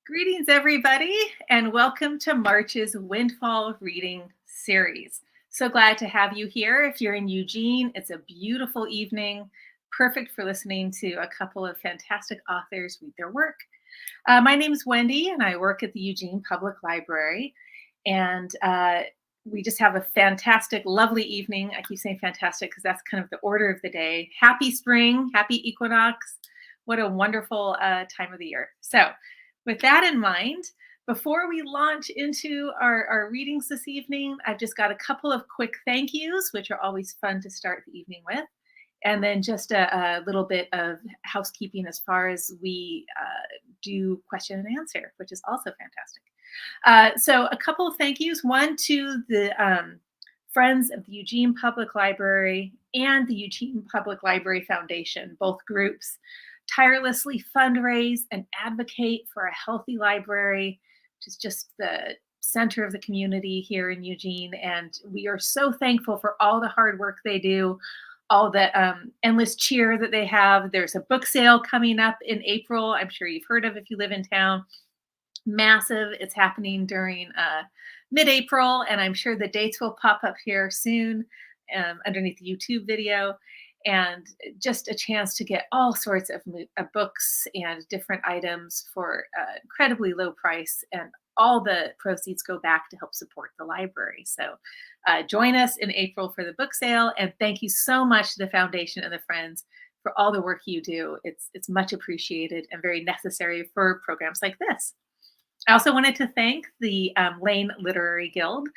Greetings, everybody, and welcome to March's Windfall Reading Series. So glad to have you here. If you're in Eugene, it's a beautiful evening, perfect for listening to a couple of fantastic authors read their work. My name is Wendy, and I work at the Eugene Public Library. And we just have a fantastic, lovely evening. I keep saying fantastic because that's kind of the order of the day. Happy spring, happy equinox. What a wonderful time of the year. So with that in mind, before we launch into our readings this evening, I've just got a couple of quick thank yous, which are always fun to start the evening with. And then just a little bit of housekeeping as far as we do question and answer, which is also fantastic. So a couple of thank yous. One to the Friends of the Eugene Public Library and the Eugene Public Library Foundation, both groups tirelessly fundraise and advocate for a healthy library, which is just the center of the community here in Eugene. And we are so thankful for all the hard work they do, all the endless cheer that they have. There's a book sale coming up in April. I'm sure you've heard of if you live in town. Massive. It's happening during mid-April, and I'm sure the dates will pop up here soon underneath the YouTube video. And just a chance to get all sorts of books and different items for incredibly low price, and all the proceeds go back to help support the library. So join us in April for the book sale, and thank you so much to the foundation and the Friends for all the work you do. It's much appreciated and very necessary for programs like this. I also wanted to thank the Lane Literary Guild,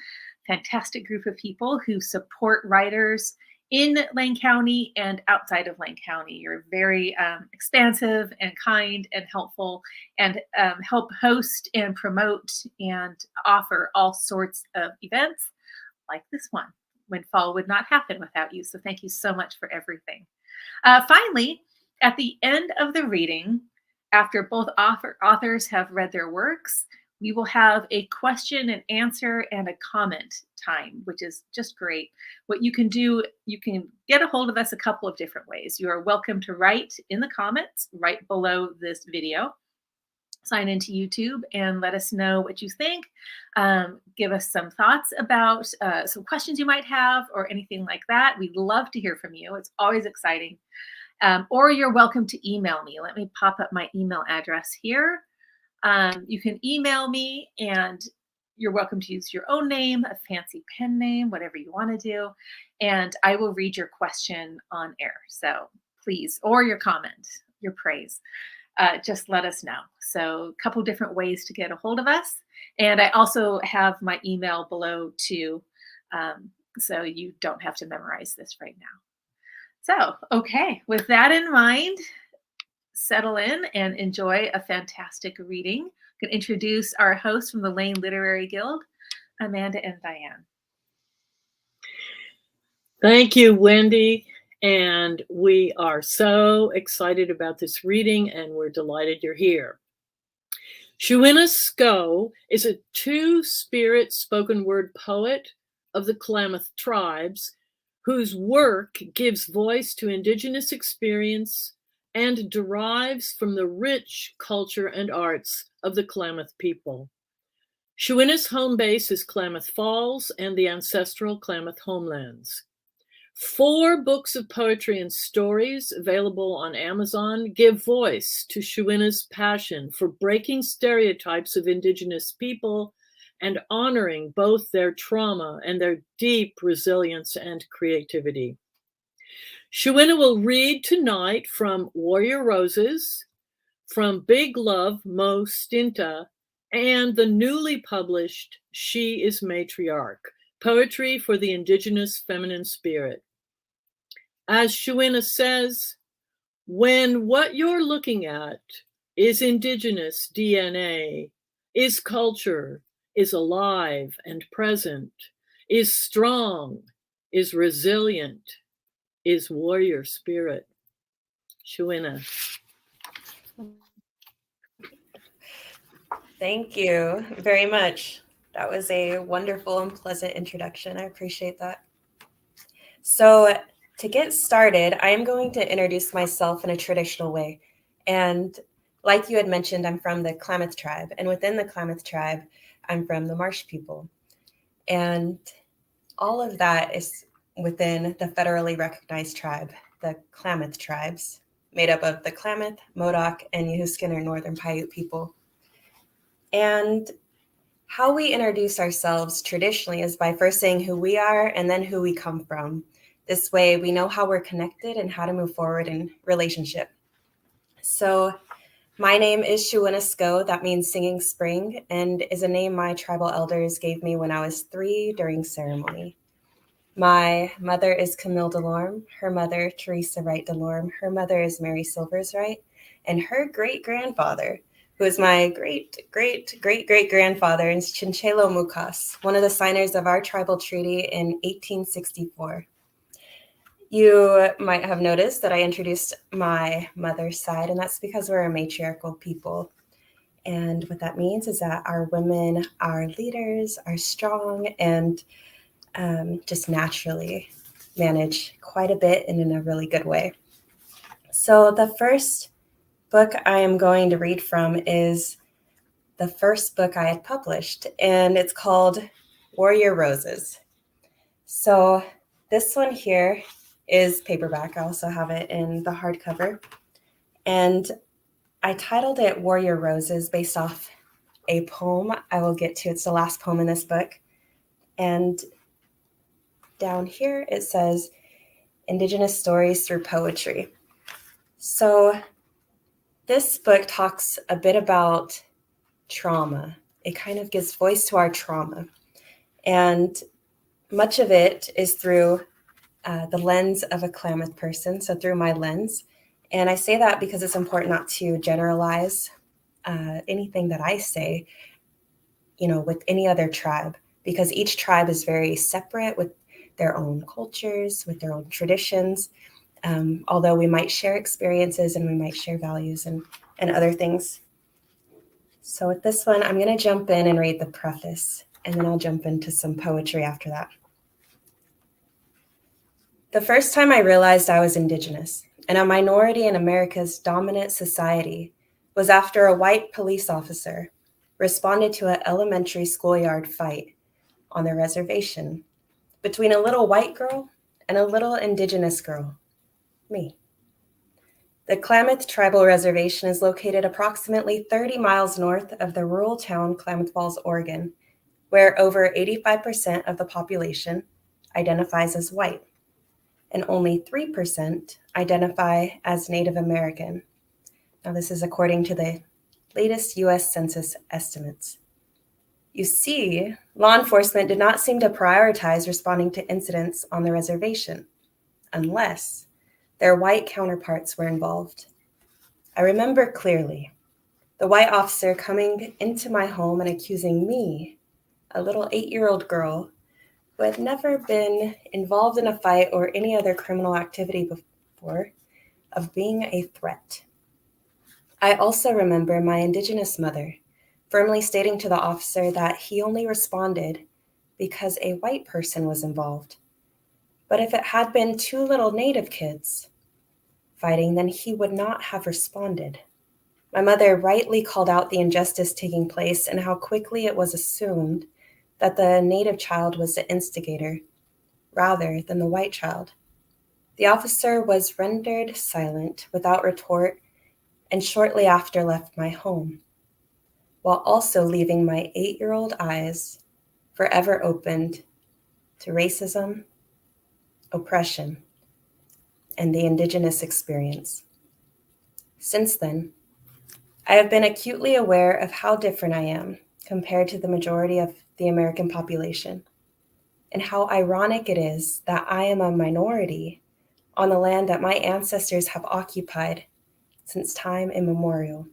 fantastic group of people who support writers in Lane County and outside of Lane County. You're very expansive and kind and helpful, and help host and promote and offer all sorts of events like this one. Windfall would not happen without you, so thank you so much for everything. Finally, at the end of the reading, after both authors have read their works, we will have a question and answer and a comment time, which is just great. What you can do, you can get a hold of us a couple of different ways. You are welcome to write in the comments right below this video. Sign into YouTube and let us know what you think. Give us some thoughts about some questions you might have or anything like that. We'd love to hear from you. It's always exciting. Or you're welcome to email me. Let me pop up my email address here. You can email me, and you're welcome to use your own name, a fancy pen name, whatever you want to do, and I will read your question on air. So please, or your comment, your praise, just let us know. So a couple different ways to get a hold of us. And I also have my email below too, so you don't have to memorize this right now. So, okay, with that in mind, settle in and enjoy a fantastic reading. I'm going to introduce our hosts from the Lane Literary Guild, Amanda and Diane. Thank you, Wendy. And we are so excited about this reading, and we're delighted you're here. Shuína Skó is a Two-Spirit spoken word poet of the Klamath Tribes, whose work gives voice to Indigenous experience and derives from the rich culture and arts of the Klamath people. Shuína's home base is Klamath Falls and the ancestral Klamath homelands. 4 books of poetry and stories available on Amazon give voice to Shuína's passion for breaking stereotypes of Indigenous people and honoring both their trauma and their deep resilience and creativity. Shuína will read tonight from Warrior Roses, from Big Love Mo Stinta, and the newly published IS MATRIARCH, Poetry for the Indigenous Feminine Spirit. As Shuína says, when what you're looking at is Indigenous DNA, is culture, is alive and present, is strong, is resilient, is warrior spirit. Shuína. Thank you very much. That was a wonderful and pleasant introduction. I appreciate that. So to get started, I am going to introduce myself in a traditional way. And like you had mentioned, I'm from the Klamath tribe, and within the Klamath tribe, I'm from the Marsh people. And all of that is within the federally recognized tribe, the Klamath Tribes, made up of the Klamath, Modoc, and Yahuskin or Northern Paiute people. And how we introduce ourselves traditionally is by first saying who we are and then who we come from. This way we know how we're connected and how to move forward in relationship. So my name is Shuína Skó, that means singing spring, and is a name my tribal elders gave me when I was 3 during ceremony. My mother is Camille Delorme, her mother Teresa Wright Delorme, her mother is Mary Silvers Wright, and her great-grandfather, who is my great-great-great-great-grandfather, is Chinchelo Mukas, one of the signers of our tribal treaty in 1864. You might have noticed that I introduced my mother's side, and that's because we're a matriarchal people. And what that means is that our women are leaders, are strong, and just naturally manage quite a bit and in a really good way. So the first book I am going to read from is the first book I had published, and it's called Warrior Roses. So this one here is paperback. I also have it in the hardcover. And I titled it Warrior Roses based off a poem I will get to. It's the last poem in this book. And down here it says, Indigenous Stories Through Poetry. So this book talks a bit about trauma. It kind of gives voice to our trauma. And much of it is through the lens of a Klamath person, so through my lens. And I say that because it's important not to generalize anything that I say, with any other tribe, because each tribe is very separate with their own cultures, with their own traditions, although we might share experiences and we might share values and other things. So with this one, I'm going to jump in and read the preface, and then I'll jump into some poetry after that. The first time I realized I was Indigenous and a minority in America's dominant society was after a white police officer responded to an elementary schoolyard fight on the reservation between a little white girl and a little Indigenous girl, me. The Klamath Tribal Reservation is located approximately 30 miles north of the rural town Klamath Falls, Oregon, where over 85% of the population identifies as white, and only 3% identify as Native American. Now, this is according to the latest U.S. Census estimates. You see, law enforcement did not seem to prioritize responding to incidents on the reservation, unless their white counterparts were involved. I remember clearly the white officer coming into my home and accusing me, a little 8-year-old girl who had never been involved in a fight or any other criminal activity before, of being a threat. I also remember my Indigenous mother firmly stating to the officer that he only responded because a white person was involved. But if it had been 2 little Native kids fighting, then he would not have responded. My mother rightly called out the injustice taking place and how quickly it was assumed that the Native child was the instigator rather than the white child. The officer was rendered silent without retort and shortly after left my home, while also leaving my 8-year-old eyes forever opened to racism, oppression, and the Indigenous experience. Since then, I have been acutely aware of how different I am compared to the majority of the American population, and how ironic it is that I am a minority on the land that my ancestors have occupied since time immemorial.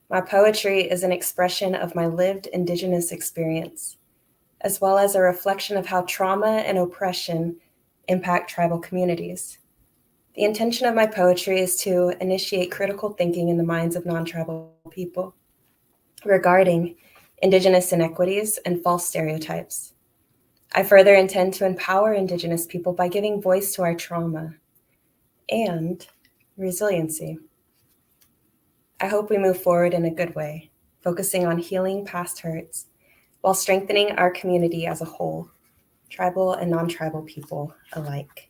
My poetry is an expression of my lived Indigenous experience, as well as a reflection of how trauma and oppression impact tribal communities. The intention of my poetry is to initiate critical thinking in the minds of non-tribal people regarding Indigenous inequities and false stereotypes. I further intend to empower Indigenous people by giving voice to our trauma and resiliency. I hope we move forward in a good way, focusing on healing past hurts while strengthening our community as a whole, tribal and non-tribal people alike.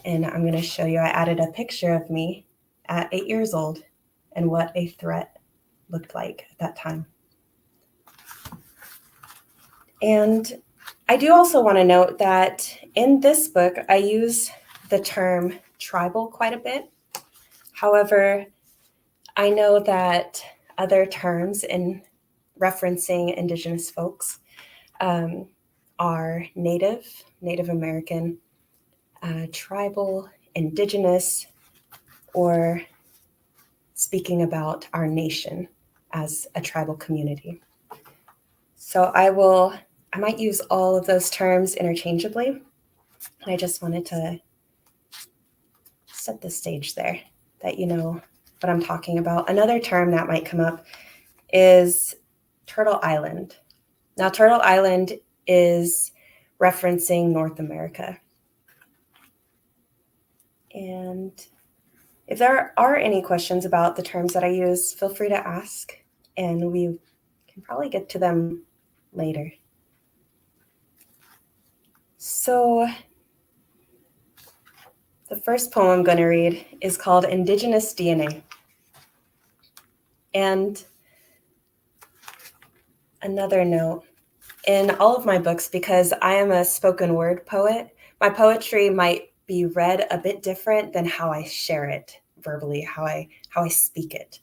And I'm going to show you, I added a picture of me at 8 years old and what a threat looked like at that time. And I do also want to note that in this book, I use the term tribal quite a bit. However, I know that other terms in referencing Indigenous folks are Native American, tribal, Indigenous, or speaking about our nation as a tribal community. So I might use all of those terms interchangeably. I just wanted to set the stage there, that you know what I'm talking about. Another term that might come up is Turtle Island. Now, Turtle Island is referencing North America. And if there are any questions about the terms that I use, feel free to ask, and we can probably get to them later. So the first poem I'm going to read is called Indigenous DNA. And another note, in all of my books, because I am a spoken word poet, my poetry might be read a bit different than how I share it verbally, how I speak it.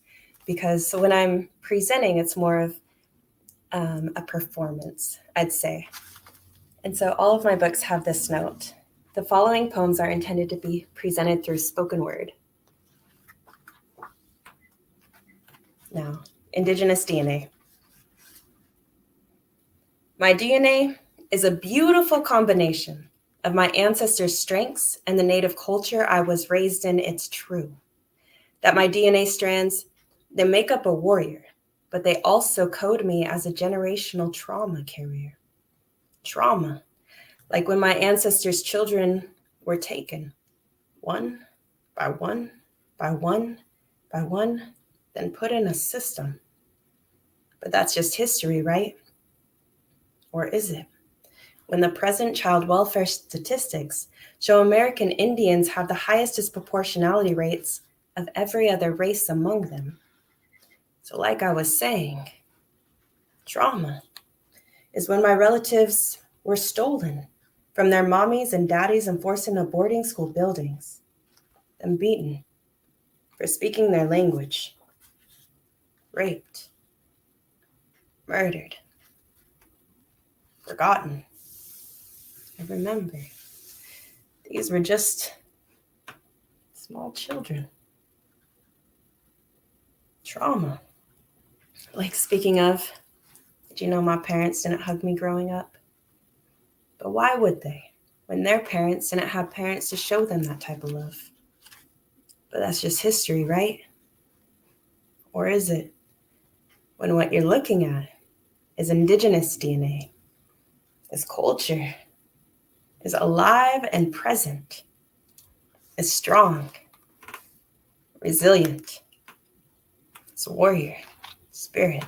Because when I'm presenting, it's more of a performance, I'd say. And so all of my books have this note. The following poems are intended to be presented through spoken word. Now, Indigenous DNA. My DNA is a beautiful combination of my ancestors' strengths and the native culture I was raised in. It's true that my DNA strands, they make up a warrior, but they also code me as a generational trauma carrier. Trauma, like when my ancestors' children were taken, one by one, by one, by one, then put in a system. But that's just history, right? Or is it? When the present child welfare statistics show American Indians have the highest disproportionality rates of every other race among them. So like I was saying, trauma is when my relatives were stolen from their mommies and daddies and forced into boarding school buildings, then beaten for speaking their language, raped, murdered, forgotten. I remember these were just small children. Trauma. Like speaking of, did you know my parents didn't hug me growing up? But why would they, when their parents didn't have parents to show them that type of love? But that's just history, right? Or is it? When what you're looking at is Indigenous DNA, is culture, is alive and present, is strong, resilient, it's warrior, spirit.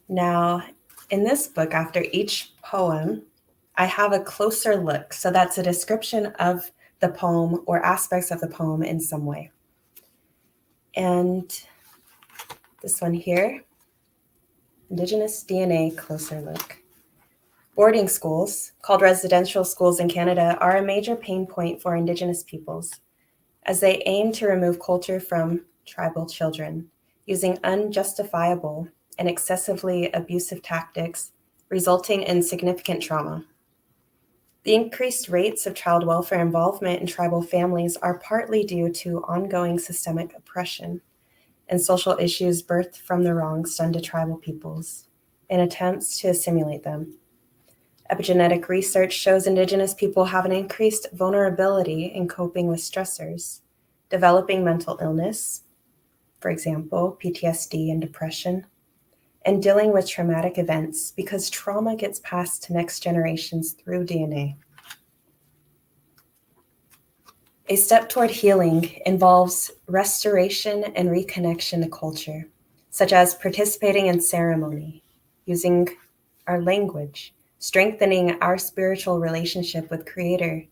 Now, in this book, after each poem, I have a closer look. So that's a description of the poem or aspects of the poem in some way. And this one here, Indigenous DNA closer look. Boarding schools, called residential schools in Canada, are a major pain point for Indigenous peoples, as they aim to remove culture from tribal children, using unjustifiable and excessively abusive tactics, resulting in significant trauma. The increased rates of child welfare involvement in tribal families are partly due to ongoing systemic oppression and social issues birthed from the wrongs done to tribal peoples in attempts to assimilate them. Epigenetic research shows Indigenous people have an increased vulnerability in coping with stressors, developing mental illness, for example, PTSD and depression, and dealing with traumatic events because trauma gets passed to next generations through DNA. A step toward healing involves restoration and reconnection to culture, such as participating in ceremony, using our language, strengthening our spiritual relationship with Creator,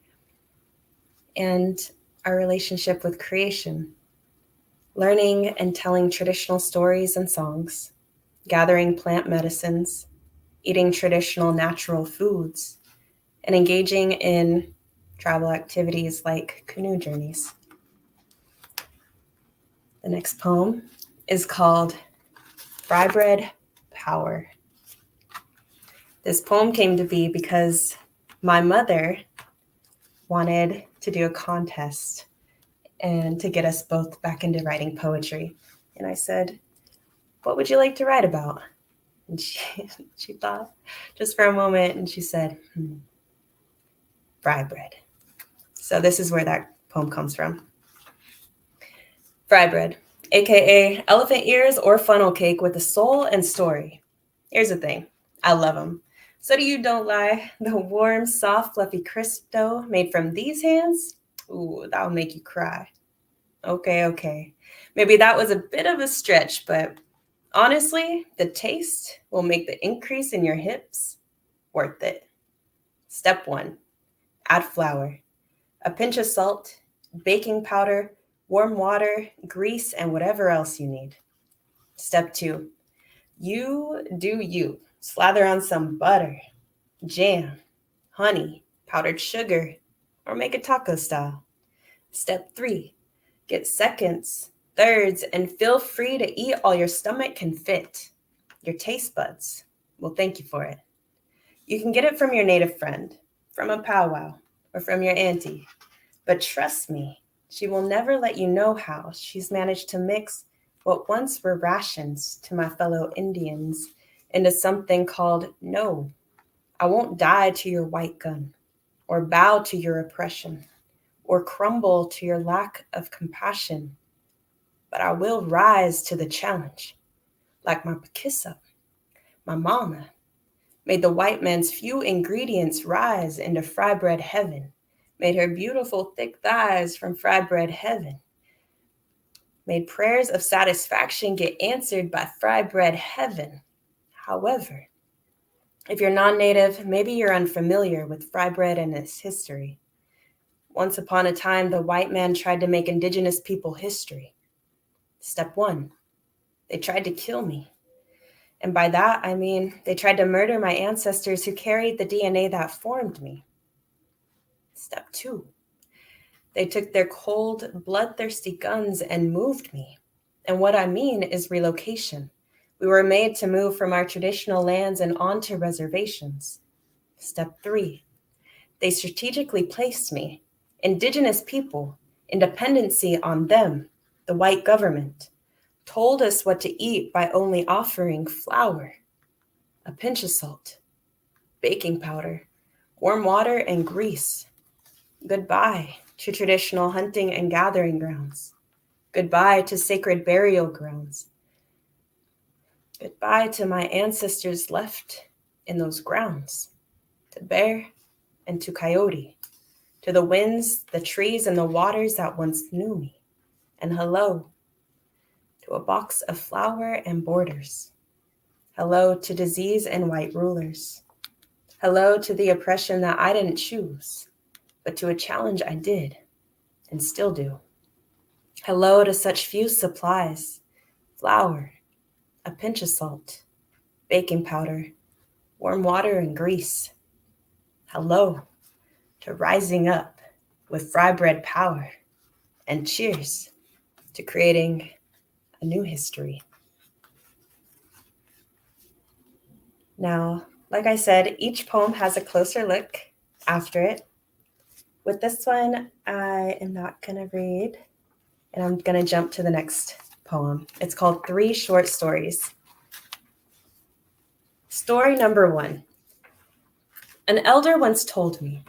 and our relationship with creation, learning and telling traditional stories and songs, gathering plant medicines, eating traditional natural foods, and engaging in travel activities like canoe journeys. The next poem is called Fry Bread Power. This poem came to be because my mother wanted to do a contest and to get us both back into writing poetry. And I said, "What would you like to write about?" And she thought just for a moment, and she said, fry bread. So this is where that poem comes from. Fry bread, aka elephant ears or funnel cake with a soul and story. Here's the thing, I love them. So do you, don't lie. The warm, soft, fluffy, crisp dough made from these hands, ooh, that'll make you cry. Okay. Maybe that was a bit of a stretch, but honestly, the taste will make the increase in your hips worth it. Step 1, add flour, a pinch of salt, baking powder, warm water, grease, and whatever else you need. Step 2, you do you. Slather on some butter, jam, honey, powdered sugar, or make it taco style. Step 3, get seconds, thirds, and feel free to eat all your stomach can fit. Your taste buds will thank you for it. You can get it from your native friend, from a powwow, or from your auntie. But trust me, she will never let you know how she's managed to mix what once were rations to my fellow Indians into something called no. I won't die to your white gun, or bow to your oppression, or crumble to your lack of compassion. But I will rise to the challenge, like my Pakissa, my mama, made the white man's few ingredients rise into fry bread heaven, made her beautiful thick thighs from fry bread heaven, made prayers of satisfaction get answered by fry bread heaven. However, if you're non-native, maybe you're unfamiliar with fry bread and its history. Once upon a time, the white man tried to make indigenous people history. Step 1, they tried to kill me. And by that, I mean they tried to murder my ancestors who carried the DNA that formed me. Step 2, they took their cold, bloodthirsty guns and moved me. And what I mean is relocation. We were made to move from our traditional lands and onto reservations. Step 3, they strategically placed me, indigenous people, independency on them, the white government, told us what to eat by only offering flour, a pinch of salt, baking powder, warm water, and grease. Goodbye to traditional hunting and gathering grounds. Goodbye to sacred burial grounds. Goodbye to my ancestors left in those grounds, to bear and to coyote, to the winds, the trees, and the waters that once knew me. And hello to a box of flour and borders. Hello to disease and white rulers. Hello to the oppression that I didn't choose, but to a challenge I did and still do. Hello to such few supplies, flour, a pinch of salt, baking powder, warm water, and grease. Hello to rising up with fry bread power, and cheers to creating a new history. Now, like I said, each poem has a closer look after it. With this one, I am not going to read, and I'm going to jump to the next poem. It's called 3 Short Stories. Story number 1. An elder once told me.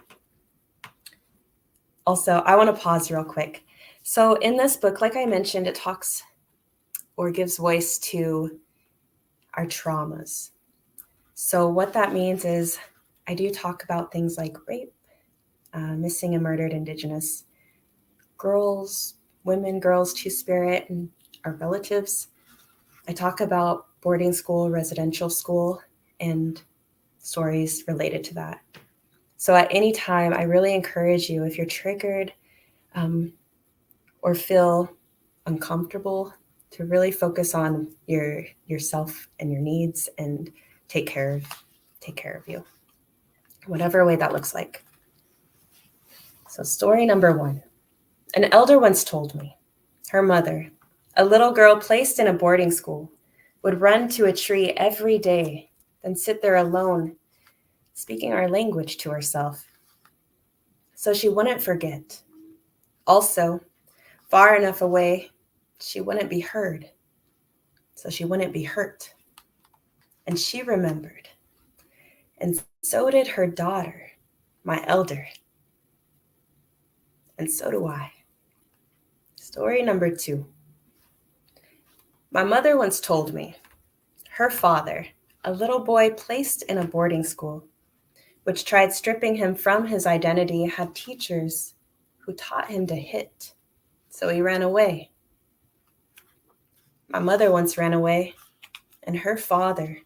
Also, I want to pause real quick. So in this book, like I mentioned, it talks or gives voice to our traumas. So what that means is I do talk about things like rape, missing and murdered Indigenous, women, girls, Two-Spirit, and our relatives. I talk about boarding school, residential school, and stories related to that. So at any time, I really encourage you, if you're triggered or feel uncomfortable, to really focus on yourself and your needs and take care of you, whatever way that looks like. So story number 1. An elder once told me her mother, a little girl placed in a boarding school, would run to a tree every day, then sit there alone, speaking our language to herself, so she wouldn't forget. Also, far enough away, she wouldn't be heard, so she wouldn't be hurt. And she remembered. And so did her daughter, my elder. And so do I. Story number 2. My mother once told me her father, a little boy placed in a boarding school, which tried stripping him from his identity, had teachers who taught him to hit, so he ran away. My mother once ran away, and her father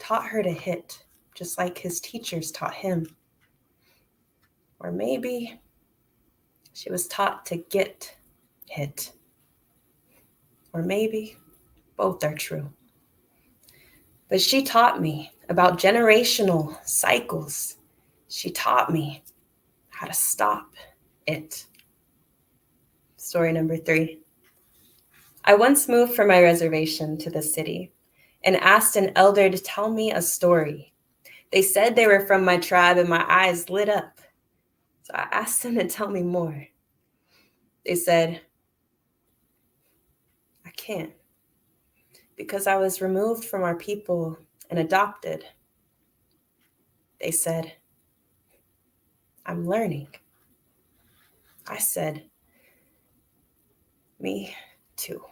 taught her to hit, just like his teachers taught him. Or maybe she was taught to get hit. Or maybe both are true. But she taught me about generational cycles. She taught me how to stop it. Story number 3. I once moved from my reservation to the city and asked an elder to tell me a story. They said they were from my tribe and my eyes lit up. So I asked them to tell me more. They said, I can't, because I was removed from our people and adopted. They said, I'm learning. I said, me too.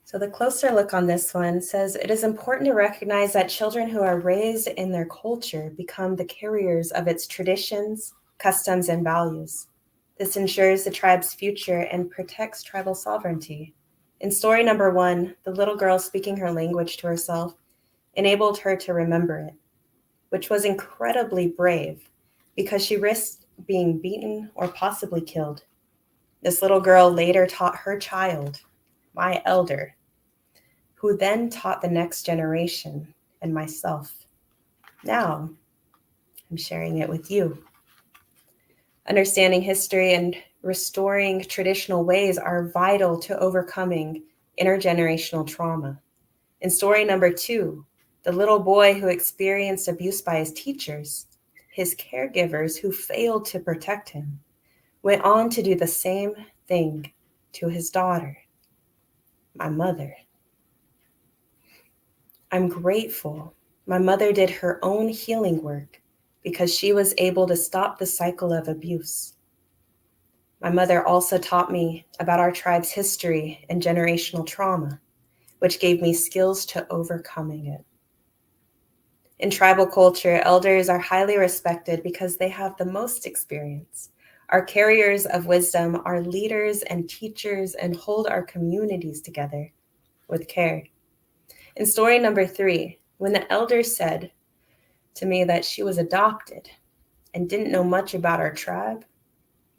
So the closer look on this one says, it is important to recognize that children who are raised in their culture become the carriers of its traditions, customs, and values. This ensures the tribe's future and protects tribal sovereignty. In story number 1, the little girl speaking her language to herself enabled her to remember it, which was incredibly brave because she risked being beaten or possibly killed. This little girl later taught her child, my elder, who then taught the next generation and myself. Now, I'm sharing it with you. Understanding history and restoring traditional ways are vital to overcoming intergenerational trauma. In story number 2, the little boy who experienced abuse by his teachers, his caregivers who failed to protect him, went on to do the same thing to his daughter, my mother. I'm grateful my mother did her own healing work because she was able to stop the cycle of abuse. My mother also taught me about our tribe's history and generational trauma, which gave me skills to overcoming it. In tribal culture, elders are highly respected because they have the most experience, are carriers of wisdom, are leaders and teachers, and hold our communities together with care. In story number 3, when the elder said to me that she was adopted and didn't know much about our tribe,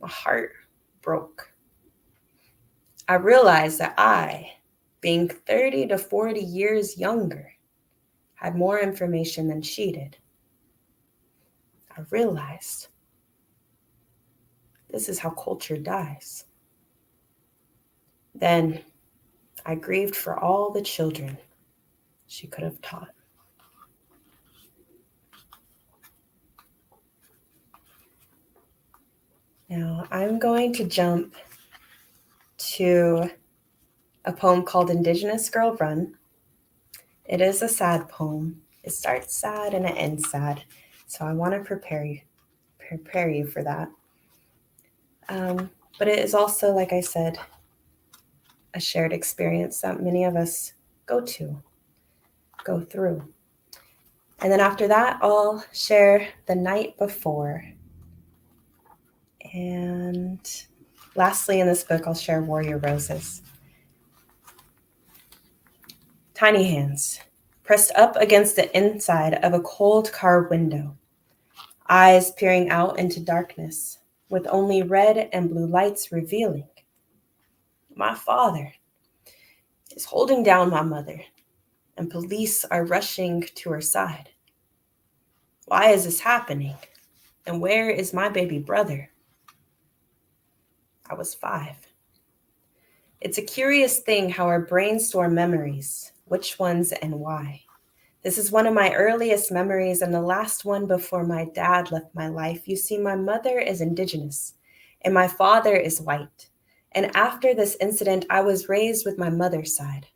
my heart broke. I realized that I, being 30 to 40 years younger, had more information than she did. I realized this is how culture dies. Then I grieved for all the children she could have taught. Now I'm going to jump to a poem called Indigenous Girl Run. It is a sad poem. It starts sad and it ends sad. So I want to prepare you for that. But it is also, like I said, a shared experience that many of us go through. And then after that, I'll share the night before. And lastly, in this book, I'll share Warrior Roses. Tiny hands, pressed up against the inside of a cold car window, eyes peering out into darkness, with only red and blue lights revealing. My father is holding down my mother, and police are rushing to her side. Why is this happening? And where is my baby brother? I was 5. It's a curious thing how our brains store memories, which ones and why. This is one of my earliest memories and the last one before my dad left my life. You see, my mother is Indigenous and my father is white. And after this incident, I was raised with my mother's side.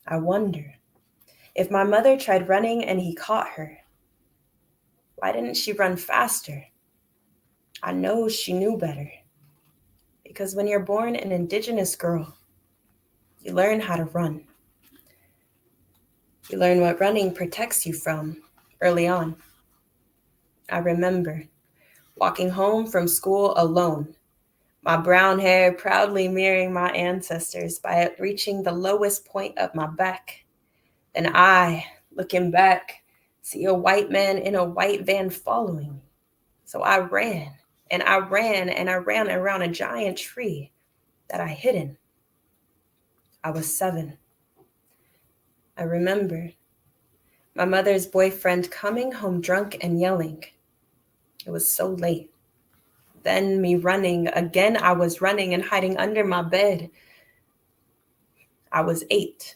I wonder if my mother tried running and he caught her. Why didn't she run faster? I know she knew better. Because when you're born an Indigenous girl, you learn how to run. You learn what running protects you from early on. I remember walking home from school alone, my brown hair proudly mirroring my ancestors by reaching the lowest point of my back. And I, looking back, see a white man in a white van following. So I ran, and I ran, and I ran around a giant tree that I hid in. I was 7. I remember my mother's boyfriend coming home drunk and yelling. It was so late. Then me running. Again, I was running and hiding under my bed. I was 8.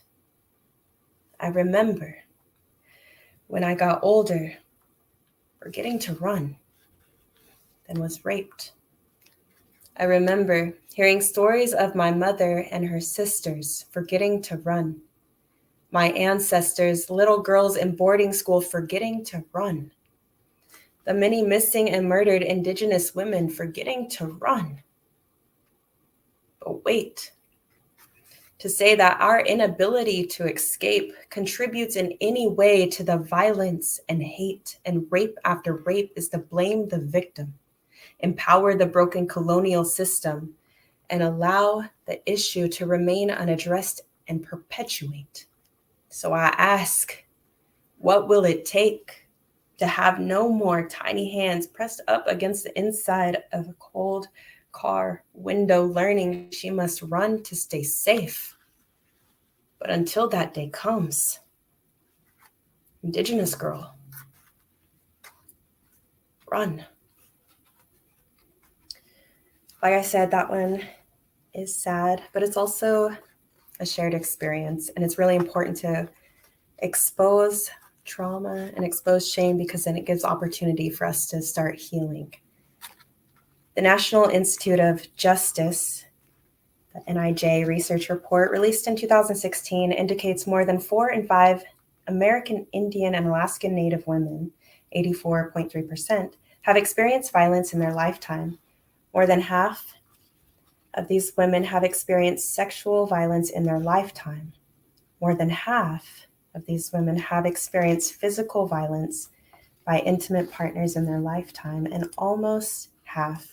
I remember when I got older, forgetting to run, then was raped. I remember hearing stories of my mother and her sisters forgetting to run. My ancestors, little girls in boarding school forgetting to run. The many missing and murdered Indigenous women forgetting to run. But wait, to say that our inability to escape contributes in any way to the violence and hate and rape after rape is to blame the victim, empower the broken colonial system, and allow the issue to remain unaddressed and perpetuate. So I ask, what will it take to have no more tiny hands pressed up against the inside of a cold car window, learning she must run to stay safe? But until that day comes, Indigenous girl, run. Like I said, that one is sad, but it's also a shared experience. And it's really important to expose trauma and expose shame, because then it gives opportunity for us to start healing. The National Institute of Justice, the NIJ research report released in 2016, indicates more than 4 in 5 American Indian and Alaskan Native women, 84.3%, have experienced violence in their lifetime. More than half of these women have experienced sexual violence in their lifetime. More than half of these women have experienced physical violence by intimate partners in their lifetime, and almost half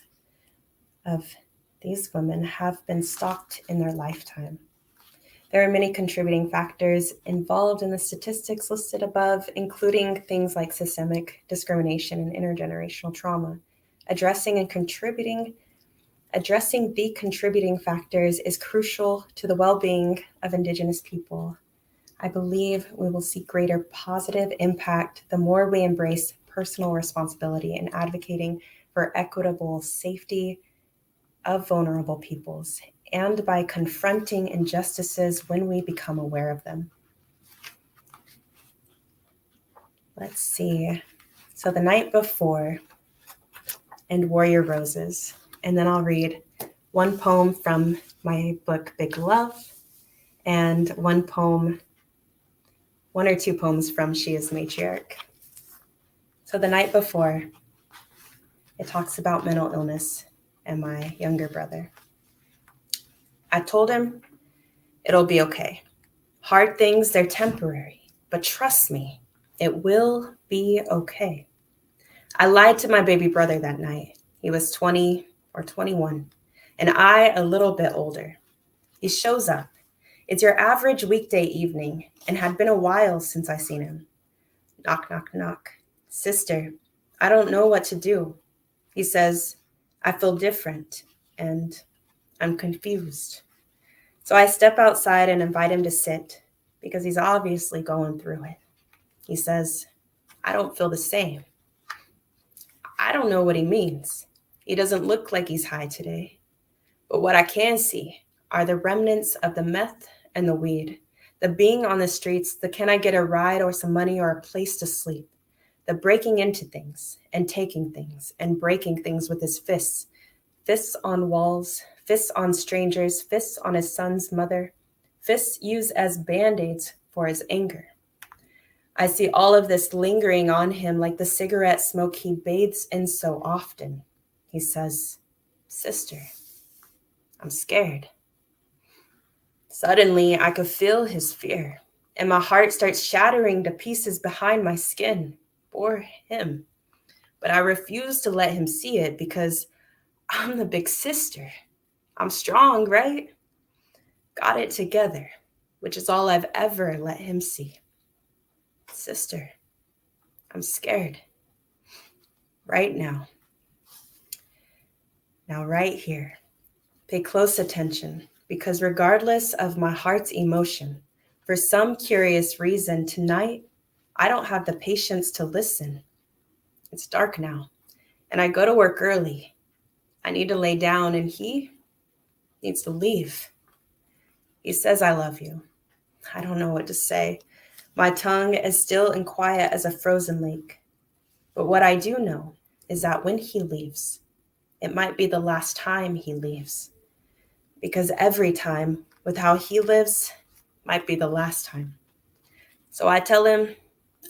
of these women have been stalked in their lifetime. There are many contributing factors involved in the statistics listed above, including things like systemic discrimination and intergenerational trauma. Addressing the contributing factors is crucial to the well-being of Indigenous people. I believe we will see greater positive impact the more we embrace personal responsibility in advocating for equitable safety of vulnerable peoples, and by confronting injustices when we become aware of them. Let's see. So The Night Before and Warrior Roses. And then I'll read one poem from my book, Big Love, and one or two poems from She is Matriarch. So The Night Before, it talks about mental illness and my younger brother. I told him, it'll be okay. Hard things, they're temporary, but trust me, it will be okay. I lied to my baby brother that night. He was 20 or 21, and I a little bit older. He shows up. It's your average weekday evening, and had been a while since I seen him. Knock, knock, knock. Sister, I don't know what to do. He says, I feel different, and I'm confused. So I step outside and invite him to sit, because he's obviously going through it. He says, I don't feel the same. I don't know what he means. He doesn't look like he's high today. But what I can see are the remnants of the meth and the weed, the being on the streets, the can I get a ride or some money or a place to sleep, the breaking into things and taking things and breaking things with his fists, fists on walls, fists on strangers, fists on his son's mother, fists used as band-aids for his anger. I see all of this lingering on him like the cigarette smoke he bathes in so often. He says, Sister, I'm scared. Suddenly, I could feel his fear, and my heart starts shattering to pieces behind my skin for him. But I refuse to let him see it because I'm the big sister. I'm strong, right? Got it together, which is all I've ever let him see. Sister, I'm scared. Right now. Now, right here. Pay close attention, because regardless of my heart's emotion, for some curious reason tonight, I don't have the patience to listen. It's dark now, and I go to work early. I need to lay down, and he needs to leave. He says, I love you. I don't know what to say. My tongue is still and quiet as a frozen lake. But what I do know is that when he leaves, it might be the last time he leaves. Because every time with how he lives might be the last time. So I tell him,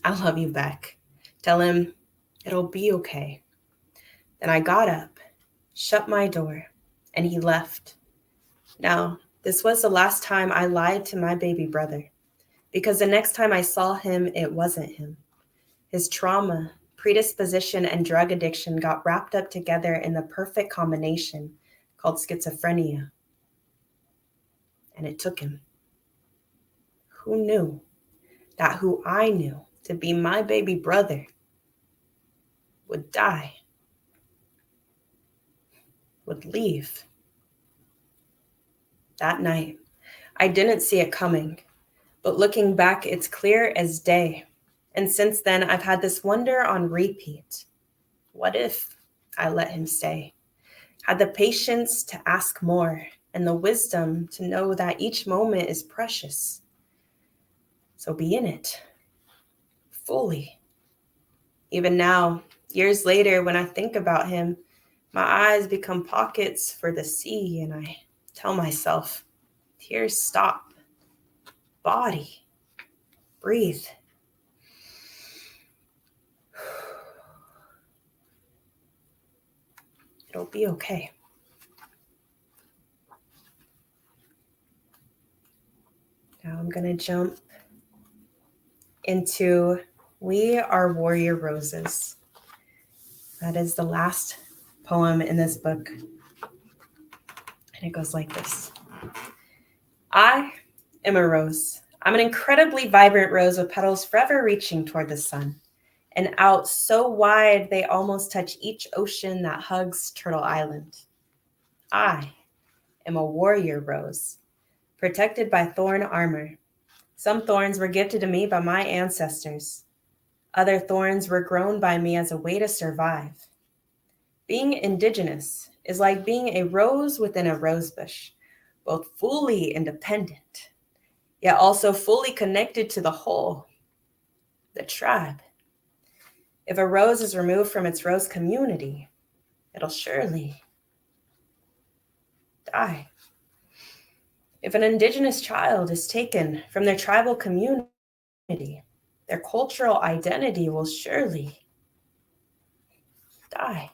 I love you back. Tell him it'll be okay. Then I got up, shut my door, and he left. Now, this was the last time I lied to my baby brother, because the next time I saw him, it wasn't him. His trauma, predisposition, and drug addiction got wrapped up together in the perfect combination called schizophrenia. And it took him. Who knew that who I knew to be my baby brother would die, would leave? That night, I didn't see it coming, but looking back, it's clear as day. And since then, I've had this wonder on repeat. What if I let him stay? Had the patience to ask more and the wisdom to know that each moment is precious. So be in it, fully. Even now, years later, when I think about him, my eyes become pockets for the sea, and I tell myself, tears stop, body, breathe. It'll be okay. Now I'm going to jump into We Are Warrior Roses. That is the last poem in this book. And it goes like this. I am a rose. I'm an incredibly vibrant rose with petals forever reaching toward the sun, and out so wide they almost touch each ocean that hugs Turtle Island. I am a warrior rose, protected by thorn armor. Some thorns were gifted to me by my ancestors. Other thorns were grown by me as a way to survive. Being indigenous is like being a rose within a rosebush, both fully independent, yet also fully connected to the whole, the tribe. If a rose is removed from its rose community, it'll surely die. If an indigenous child is taken from their tribal community, their cultural identity will surely die.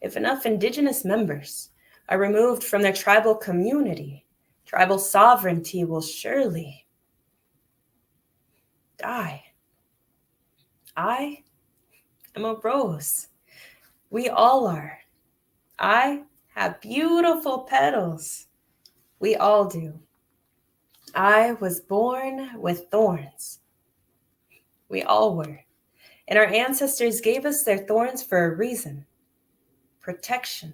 If enough indigenous members are removed from their tribal community, tribal sovereignty will surely die. I am a rose. We all are. I have beautiful petals. We all do. I was born with thorns. We all were. And our ancestors gave us their thorns for a reason. Protection.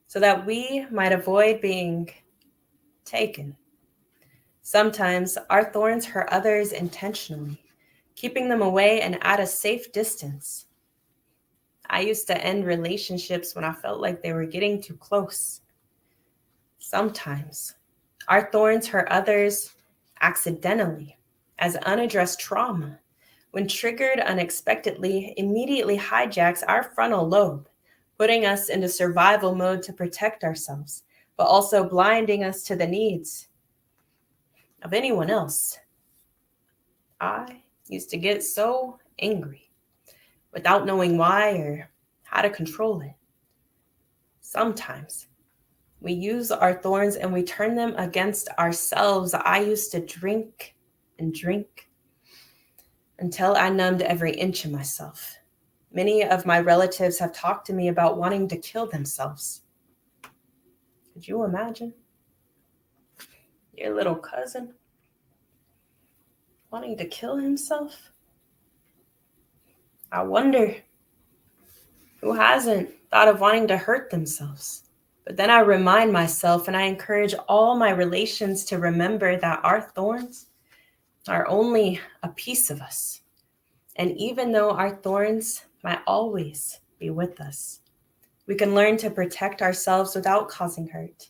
So that we might avoid being taken. Sometimes our thorns hurt others intentionally, keeping them away and at a safe distance. I used to end relationships when I felt like they were getting too close. Sometimes our thorns hurt others accidentally, as unaddressed trauma, when triggered unexpectedly, immediately hijacks our frontal lobe, putting us into survival mode to protect ourselves, but also blinding us to the needs of anyone else. I used to get so angry without knowing why or how to control it. Sometimes we use our thorns and we turn them against ourselves. I used to drink and drink until I numbed every inch of myself. Many of my relatives have talked to me about wanting to kill themselves. Could you imagine? Your little cousin wanting to kill himself? I wonder who hasn't thought of wanting to hurt themselves. But then I remind myself and I encourage all my relations to remember that our thorns are only a piece of us. And even though our thorns might always be with us, we can learn to protect ourselves without causing hurt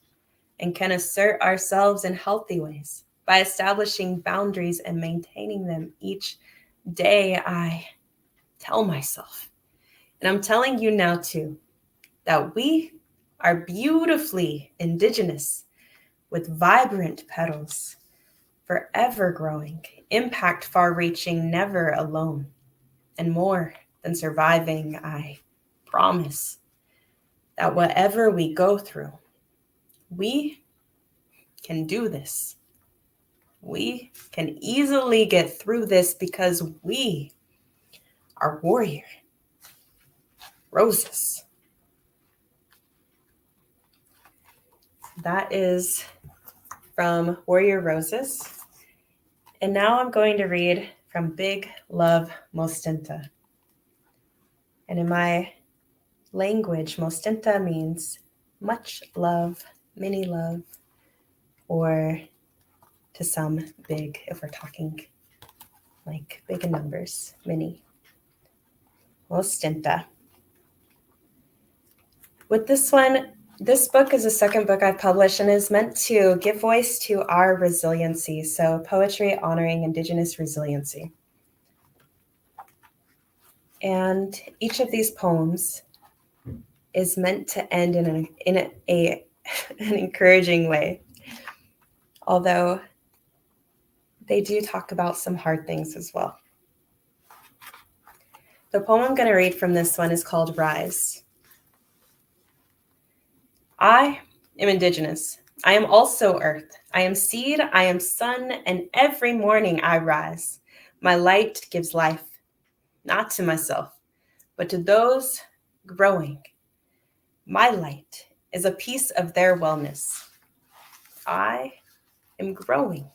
and can assert ourselves in healthy ways by establishing boundaries and maintaining them each day. I tell myself, and I'm telling you now too, that we are beautifully indigenous with vibrant petals, forever growing, impact far-reaching, never alone, and more than surviving. I promise that whatever we go through, we can do this. We can easily get through this because we are warrior roses. That is from Warrior Roses. And now I'm going to read from Big Love Stinta. And in my language, Stinta means much love, many love, or to some big, if we're talking like big in numbers, many. Stinta. With this one, this book is the second book I've published and is meant to give voice to our resiliency. So poetry honoring Indigenous resiliency. And each of these poems is meant to end in an encouraging way. Although they do talk about some hard things as well. The poem I'm going to read from this one is called Rise. I am Indigenous. I am also earth. I am seed. I am sun. And every morning I rise. My light gives life, not to myself, but to those growing. My light is a piece of their wellness. I am growing.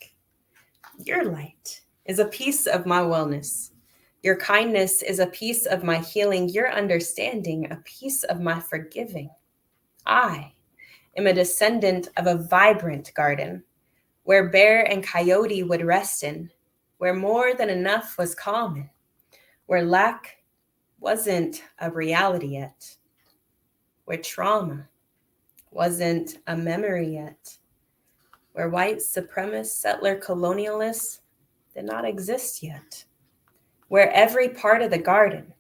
Your light is a piece of my wellness. Your kindness is a piece of my healing. Your understanding, a piece of my forgiving. I am a descendant of a vibrant garden where bear and coyote would rest in, where more than enough was common, where lack wasn't a reality yet, where trauma wasn't a memory yet, where white supremacist settler colonialists did not exist yet, where every part of the garden,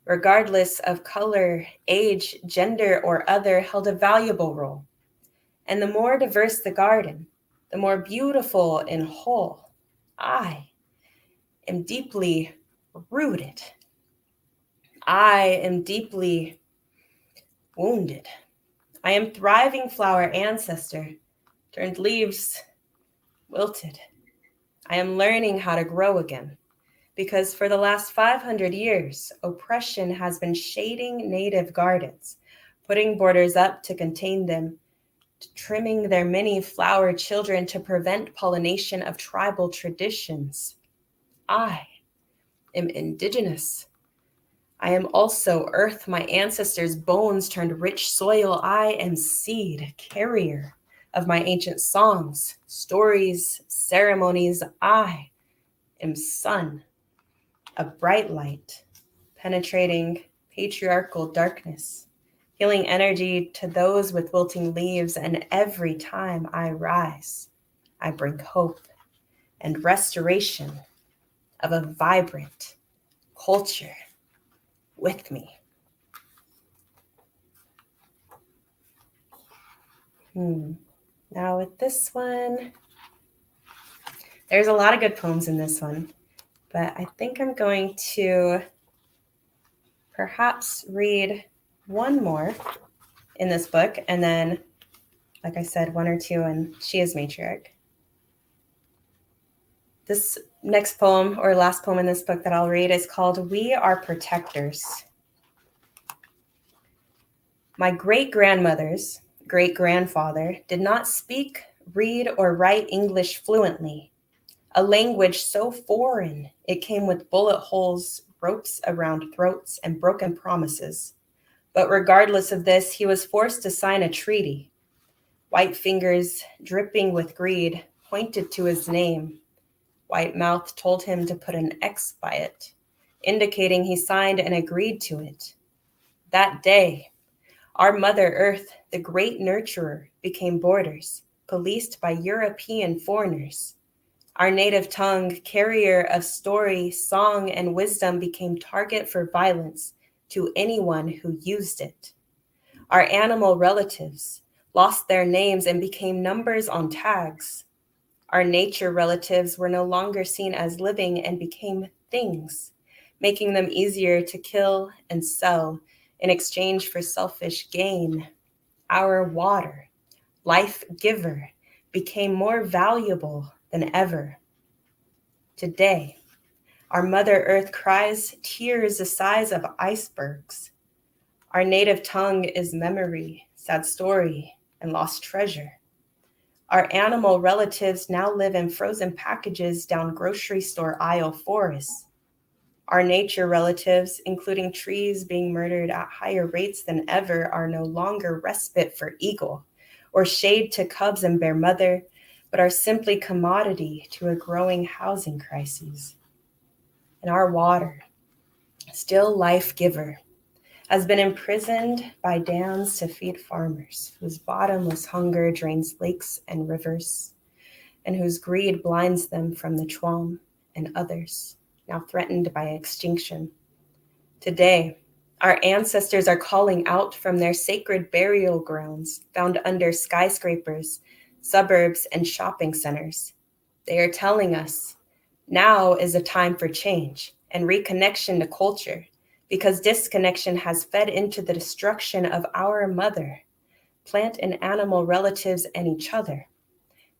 regardless of color, age, gender, or other, held a valuable role. And the more diverse the garden, the more beautiful and whole. I am deeply rooted. I am deeply wounded. I am thriving flower ancestor, turned leaves wilted. I am learning how to grow again, because for the last 500 years, oppression has been shading native gardens, putting borders up to contain them, trimming their many flower children to prevent pollination of tribal traditions. I am indigenous. I am also earth, my ancestors' bones turned rich soil. I am seed, carrier of my ancient songs, stories, ceremonies. I am sun, a bright light, penetrating patriarchal darkness, healing energy to those with wilting leaves. And every time I rise, I bring hope and restoration of a vibrant culture with me. Now with this one, there's a lot of good poems in this one, but I think I'm going to perhaps read one more in this book, and then, like I said, one or two in She is Matriarch. This next poem, or last poem in this book that I'll read, is called We Are Protectors. My great-grandmother's great-grandfather did not speak, read, or write English fluently, a language so foreign it came with bullet holes, ropes around throats, and broken promises. But regardless of this, he was forced to sign a treaty. White fingers, dripping with greed, pointed to his name. White mouth told him to put an X by it, indicating he signed and agreed to it. That day, our Mother Earth, the great nurturer, became borders, policed by European foreigners. Our native tongue, carrier of story, song, and wisdom, became target for violence to anyone who used it. Our animal relatives lost their names and became numbers on tags. Our nature relatives were no longer seen as living and became things, making them easier to kill and sell in exchange for selfish gain. Our water, life giver, became more valuable than ever. Today, our Mother Earth cries tears the size of icebergs. Our native tongue is memory, sad story, and lost treasure. Our animal relatives now live in frozen packages down grocery store aisle forests. Our nature relatives, including trees being murdered at higher rates than ever, are no longer respite for eagle or shade to cubs and bear mother, but are simply commodity to a growing housing crisis. And our water, still life giver, has been imprisoned by dams to feed farmers, whose bottomless hunger drains lakes and rivers, and whose greed blinds them from the Chwam and others, now threatened by extinction. Today, our ancestors are calling out from their sacred burial grounds found under skyscrapers, suburbs, and shopping centers. They are telling us, now is a time for change and reconnection to culture, because disconnection has fed into the destruction of our mother, plant and animal relatives, and each other.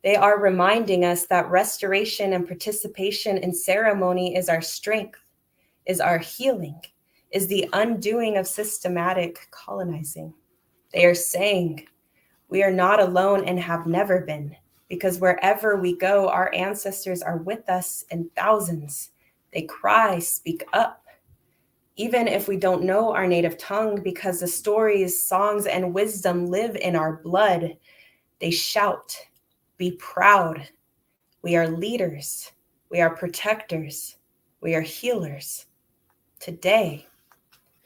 They are reminding us that restoration and participation in ceremony is our strength, is our healing, is the undoing of systematic colonizing. They are saying, we are not alone and have never been, because wherever we go, our ancestors are with us in thousands. They cry, speak up, even if we don't know our native tongue, because the stories, songs, and wisdom live in our blood. They shout, be proud. We are leaders. We are protectors. We are healers. Today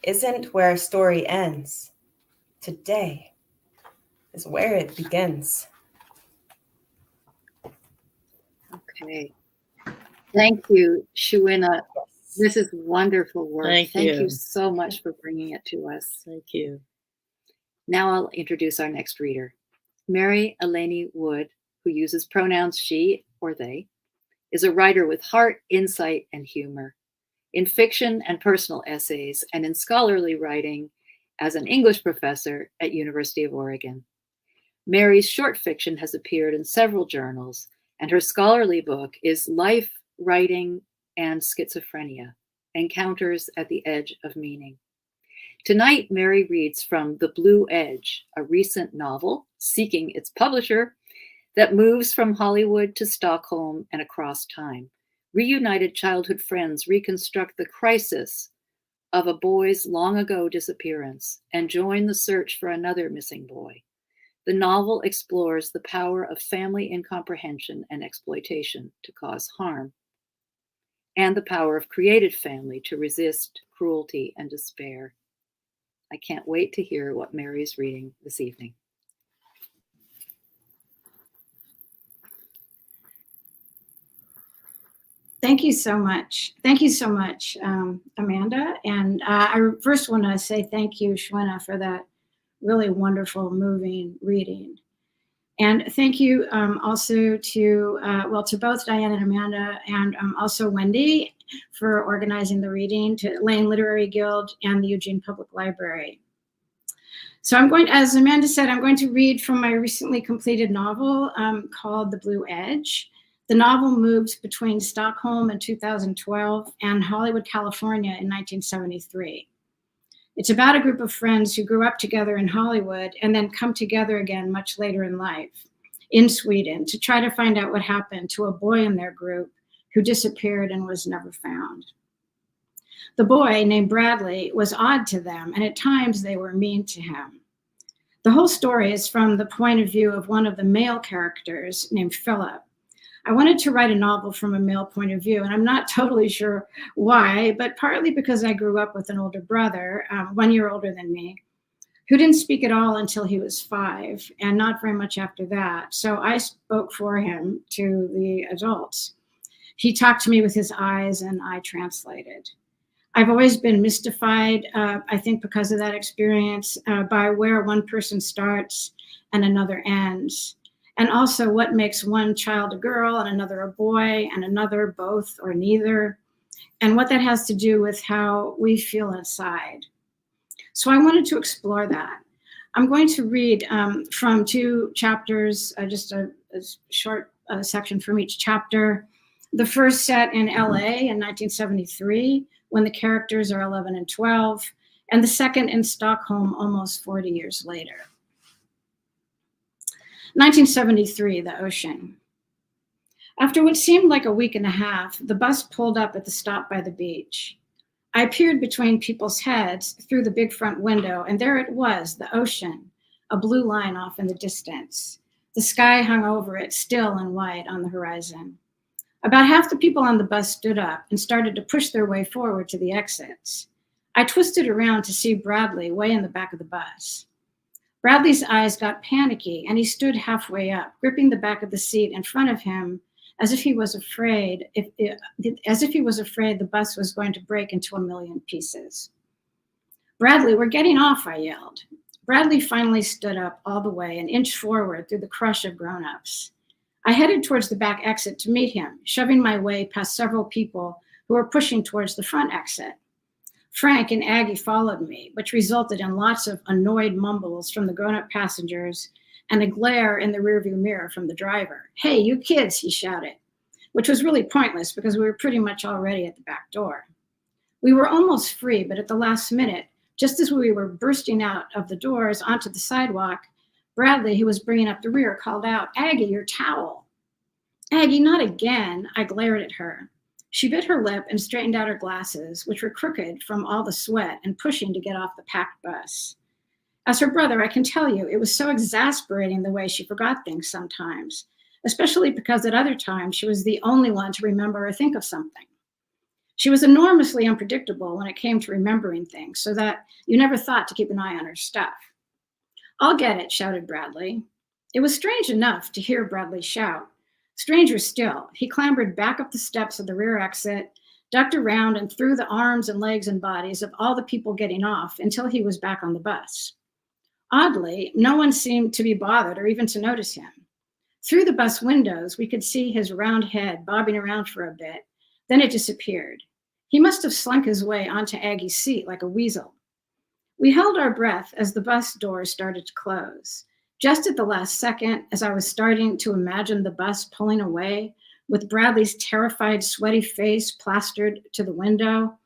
isn't where our story ends. Today is where it begins. Okay. Thank you, Shuína. This is wonderful work. Thank you you so much for bringing it to us. Thank you. Now I'll introduce our next reader. Mary Eleni Wood, who uses pronouns she or they, is a writer with heart, insight, and humor. In fiction and personal essays, and in scholarly writing as an English professor at University of Oregon. Mary's short fiction has appeared in several journals, and her scholarly book is Life, Writing, and Schizophrenia, Encounters at the Edge of Meaning. Tonight, Mary reads from The Blue Edge, a recent novel seeking its publisher that moves from Hollywood to Stockholm and across time. Reunited childhood friends reconstruct the crisis of a boy's long ago disappearance and join the search for another missing boy. The novel explores the power of family incomprehension and exploitation to cause harm, and the power of created family to resist cruelty and despair. I can't wait to hear what Mary's reading this evening. Thank you so much. Thank you so much, Amanda. And I first want to say thank you, Shuína, for that really wonderful, moving reading. And thank you also to both Diane and Amanda, and also Wendy for organizing the reading, to Lane Literary Guild and the Eugene Public Library. So I'm going, as Amanda said, I'm going to read from my recently completed novel called The Blue Edge. The novel moves between Stockholm in 2012 and Hollywood, California in 1973. It's about a group of friends who grew up together in Hollywood and then come together again much later in life in Sweden to try to find out what happened to a boy in their group who disappeared and was never found. The boy, named Bradley, was odd to them, and at times they were mean to him. The whole story is from the point of view of one of the male characters named Philip. I wanted to write a novel from a male point of view, and I'm not totally sure why, but partly because I grew up with an older brother, 1 year older than me, who didn't speak at all until he was 5, and not very much after that. So I spoke for him to the adults. He talked to me with his eyes, and I translated. I've always been mystified, I think because of that experience, by where one person starts and another ends. And also what makes one child a girl and another a boy and another both or neither, and what that has to do with how we feel inside. So I wanted to explore that. I'm going to read from 2 chapters, just a short section from each chapter. The first set in LA in 1973, when the characters are 11 and 12, and the second in Stockholm almost 40 years later. 1973, the ocean. After what seemed like a week and a half, the bus pulled up at the stop by the beach. I peered between people's heads through the big front window, and there it was, the ocean, a blue line off in the distance. The sky hung over it, still and white on the horizon. About half the people on the bus stood up and started to push their way forward to the exits. I twisted around to see Bradley way in the back of the bus. Bradley's eyes got panicky, and he stood halfway up, gripping the back of the seat in front of him, as if he was afraid the bus was going to break into a million pieces. "Bradley, we're getting off," I yelled. Bradley finally stood up all the way and inched forward through the crush of grown-ups. I headed towards the back exit to meet him, shoving my way past several people who were pushing towards the front exit. Frank and Aggie followed me, which resulted in lots of annoyed mumbles from the grown-up passengers and a glare in the rearview mirror from the driver. "Hey, you kids," he shouted, which was really pointless because we were pretty much already at the back door. We were almost free, but at the last minute, just as we were bursting out of the doors onto the sidewalk, Bradley, who was bringing up the rear, called out, "Aggie, your towel." "Aggie, not again." I glared at her. She bit her lip and straightened out her glasses, which were crooked from all the sweat and pushing to get off the packed bus. As her brother, I can tell you, it was so exasperating the way she forgot things sometimes, especially because at other times she was the only one to remember or think of something. She was enormously unpredictable when it came to remembering things, so that you never thought to keep an eye on her stuff. "I'll get it," shouted Bradley. It was strange enough to hear Bradley shout. Stranger still, he clambered back up the steps of the rear exit, ducked around and through the arms and legs and bodies of all the people getting off until he was back on the bus. Oddly, no one seemed to be bothered or even to notice him. Through the bus windows, we could see his round head bobbing around for a bit, then it disappeared. He must have slunk his way onto Aggie's seat like a weasel. We held our breath as the bus doors started to close. Just at the last second, as I was starting to imagine the bus pulling away, with Bradley's terrified, sweaty face plastered to the window,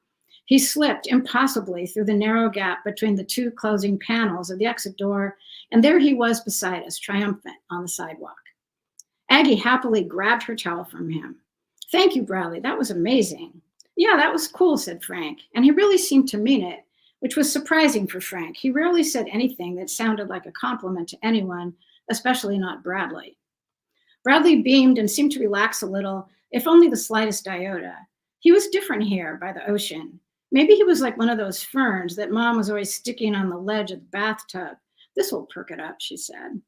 He slipped impossibly through the narrow gap between the two closing panels of the exit door, and there he was beside us, triumphant on the sidewalk. Aggie happily grabbed her towel from him. "Thank you, Bradley. That was amazing." "Yeah, that was cool," said Frank, and he really seemed to mean it, which was surprising for Frank. He rarely said anything that sounded like a compliment to anyone, especially not Bradley. Bradley beamed and seemed to relax a little, if only the slightest iota. He was different here by the ocean. Maybe he was like one of those ferns that Mom was always sticking on the ledge of the bathtub. "This will perk it up," she said.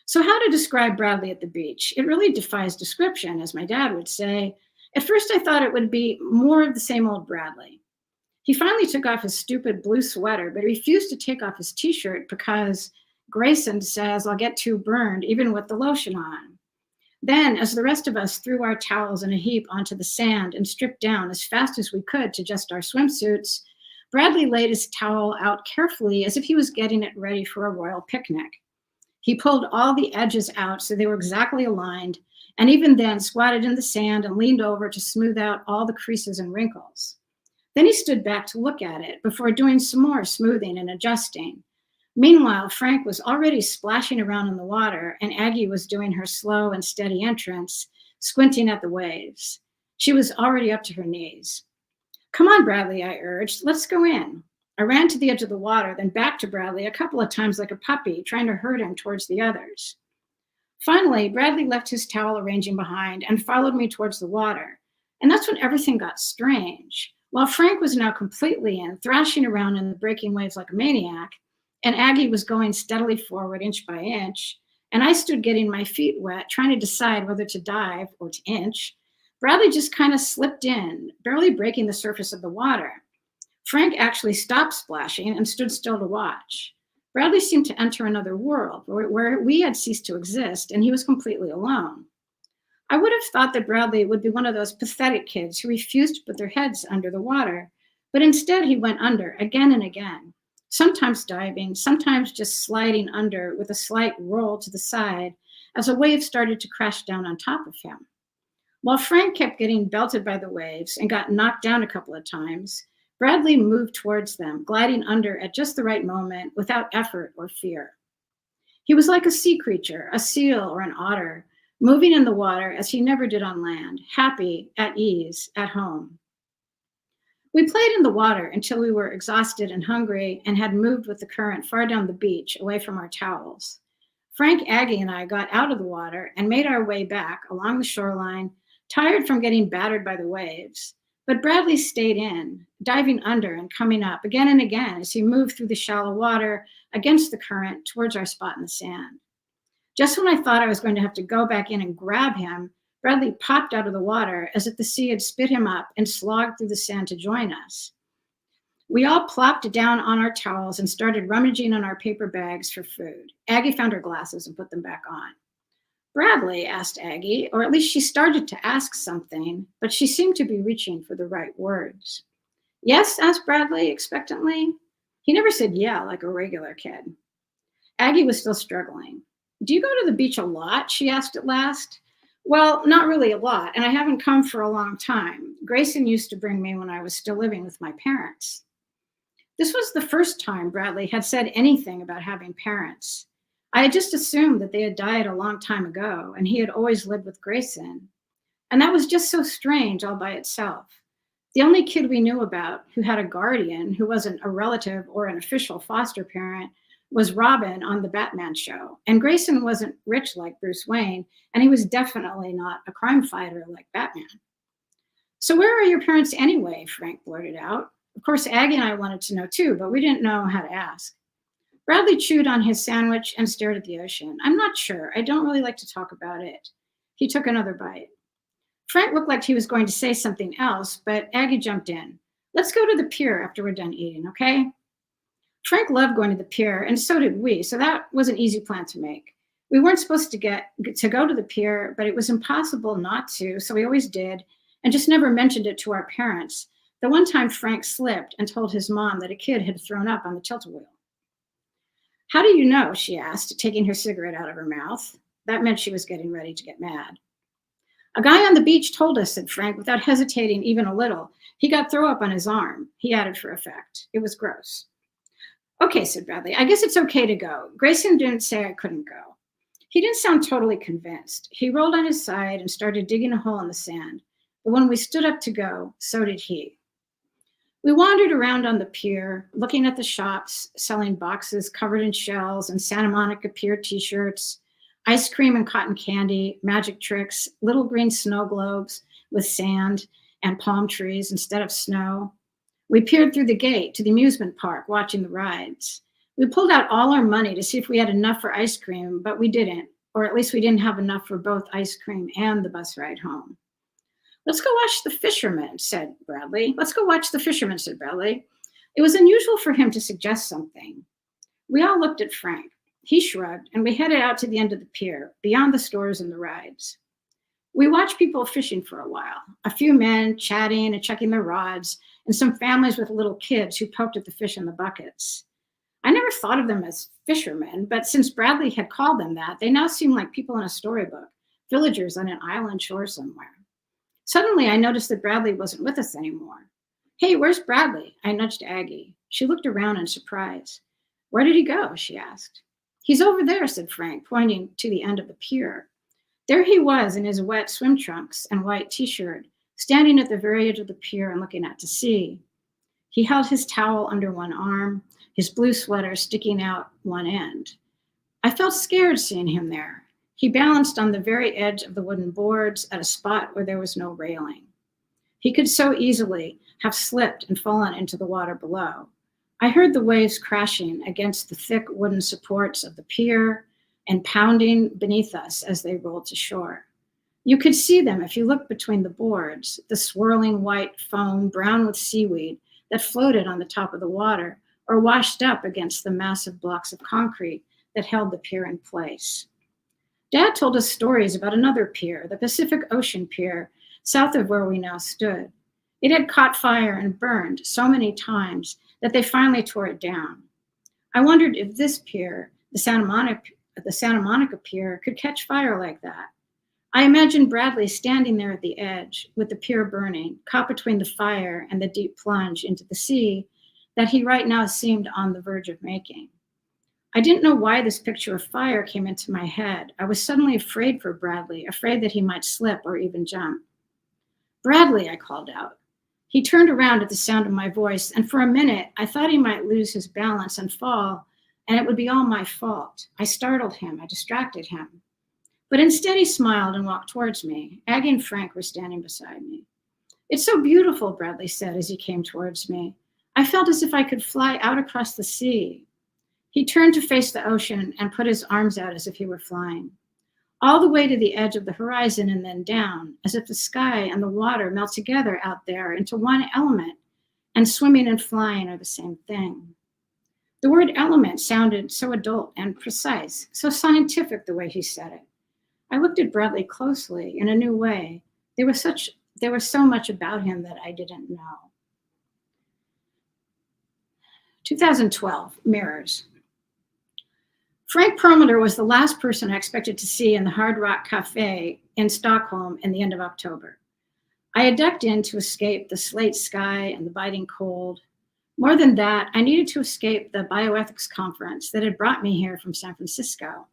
So how to describe Bradley at the beach? It really defies description, as my dad would say. At first, I thought it would be more of the same old Bradley. He finally took off his stupid blue sweater, but he refused to take off his t-shirt because Grayson says I'll get too burned even with the lotion on. Then, as the rest of us threw our towels in a heap onto the sand and stripped down as fast as we could to just our swimsuits, Bradley laid his towel out carefully as if he was getting it ready for a royal picnic. He pulled all the edges out so they were exactly aligned, and even then squatted in the sand and leaned over to smooth out all the creases and wrinkles. Then he stood back to look at it before doing some more smoothing and adjusting. Meanwhile, Frank was already splashing around in the water, and Aggie was doing her slow and steady entrance, squinting at the waves. She was already up to her knees. "Come on, Bradley," I urged. "Let's go in." I ran to the edge of the water, then back to Bradley a couple of times like a puppy, trying to herd him towards the others. Finally, Bradley left his towel arranging behind and followed me towards the water. And that's when everything got strange. While Frank was now completely in, thrashing around in the breaking waves like a maniac, and Aggie was going steadily forward inch by inch, and I stood getting my feet wet, trying to decide whether to dive or to inch, Bradley just kind of slipped in, barely breaking the surface of the water. Frank actually stopped splashing and stood still to watch. Bradley seemed to enter another world where we had ceased to exist, and he was completely alone. I would have thought that Bradley would be one of those pathetic kids who refused to put their heads under the water, but instead he went under again and again, sometimes diving, sometimes just sliding under with a slight roll to the side as a wave started to crash down on top of him. While Frank kept getting belted by the waves and got knocked down a couple of times, Bradley moved towards them, gliding under at just the right moment without effort or fear. He was like a sea creature, a seal or an otter, moving in the water as he never did on land, happy, at ease, at home. We played in the water until we were exhausted and hungry and had moved with the current far down the beach away from our towels. Frank, Aggie, and I got out of the water and made our way back along the shoreline, tired from getting battered by the waves. But Bradley stayed in, diving under and coming up again and again as he moved through the shallow water against the current towards our spot in the sand. Just when I thought I was going to have to go back in and grab him, Bradley popped out of the water as if the sea had spit him up and slogged through the sand to join us. We all plopped down on our towels and started rummaging in our paper bags for food. Aggie found her glasses and put them back on. "Bradley," asked Aggie, or at least she started to ask something, but she seemed to be reaching for the right words. "Yes?" asked Bradley expectantly. He never said yeah like a regular kid. Aggie was still struggling. "Do you go to the beach a lot?" she asked at last. "Well, not really a lot, and I haven't come for a long time. Grayson used to bring me when I was still living with my parents." This was the first time Bradley had said anything about having parents. I had just assumed that they had died a long time ago, and he had always lived with Grayson. And that was just so strange all by itself. The only kid we knew about who had a guardian who wasn't a relative or an official foster parent was Robin on the Batman show. And Grayson wasn't rich like Bruce Wayne, and he was definitely not a crime fighter like Batman. "So where are your parents anyway?" Frank blurted out. Of course, Aggie and I wanted to know too, but we didn't know how to ask. Bradley chewed on his sandwich and stared at the ocean. "I'm not sure. I don't really like to talk about it." He took another bite. Frank looked like he was going to say something else, but Aggie jumped in. "Let's go to the pier after we're done eating, okay?" Frank loved going to the pier, and so did we, so that was an easy plan to make. We weren't supposed to go to the pier, but it was impossible not to, so we always did, and just never mentioned it to our parents. The one time Frank slipped and told his mom that a kid had thrown up on the tilt-a-wheel. "How do you know?" she asked, taking her cigarette out of her mouth. That meant she was getting ready to get mad. A guy on the beach told us, said Frank, without hesitating even a little. He got throw up on his arm. He added for effect. It was gross. Okay, said Bradley. I guess it's okay to go. Grayson didn't say I couldn't go. He didn't sound totally convinced. He rolled on his side and started digging a hole in the sand. But when we stood up to go, so did he. We wandered around on the pier, looking at the shops selling boxes covered in shells and Santa Monica Pier t-shirts, ice cream and cotton candy, magic tricks, little green snow globes with sand and palm trees instead of snow. We peered through the gate to the amusement park, watching the rides. We pulled out all our money to see if we had enough for ice cream, but we didn't, or at least we didn't have enough for both ice cream and the bus ride home. Let's go watch the fishermen, said Bradley. Let's go watch the fishermen, said Bradley. It was unusual for him to suggest something. We all looked at Frank. He shrugged, and we headed out to the end of the pier, beyond the stores and the rides. We watched people fishing for a while, a few men chatting and checking their rods, and some families with little kids who poked at the fish in the buckets. I never thought of them as fishermen, but since Bradley had called them that, they now seemed like people in a storybook, villagers on an island shore somewhere. Suddenly, I noticed that Bradley wasn't with us anymore. Hey, where's Bradley? I nudged Aggie. She looked around in surprise. Where did he go? She asked. He's over there, said Frank, pointing to the end of the pier. There he was in his wet swim trunks and white t-shirt, standing at the very edge of the pier and looking out to sea. He held his towel under one arm, his blue sweater sticking out one end. I felt scared seeing him there. He balanced on the very edge of the wooden boards at a spot where there was no railing. He could so easily have slipped and fallen into the water below. I heard the waves crashing against the thick wooden supports of the pier and pounding beneath us as they rolled to shore. You could see them if you looked between the boards, the swirling white foam brown with seaweed that floated on the top of the water or washed up against the massive blocks of concrete that held the pier in place. Dad told us stories about another pier, the Pacific Ocean Pier, south of where we now stood. It had caught fire and burned so many times that they finally tore it down. I wondered if this pier, the Santa Monica Pier, could catch fire like that. I imagined Bradley standing there at the edge with the pier burning, caught between the fire and the deep plunge into the sea that he right now seemed on the verge of making. I didn't know why this picture of fire came into my head. I was suddenly afraid for Bradley, afraid that he might slip or even jump. Bradley, I called out. He turned around at the sound of my voice, and for a minute, I thought he might lose his balance and fall, and it would be all my fault. I startled him. I distracted him. But instead, he smiled and walked towards me. Aggie and Frank were standing beside me. It's so beautiful, Bradley said as he came towards me. I felt as if I could fly out across the sea. He turned to face the ocean and put his arms out as if he were flying, all the way to the edge of the horizon and then down, as if the sky and the water melt together out there into one element, and swimming and flying are the same thing. The word element sounded so adult and precise, so scientific the way he said it. I looked at Bradley closely in a new way. There was so much about him that I didn't know. 2012, Mirrors. Frank Perlmutter was the last person I expected to see in the Hard Rock Cafe in Stockholm in the end of October. I had ducked in to escape the slate sky and the biting cold. More than that, I needed to escape the bioethics conference that had brought me here from San Francisco.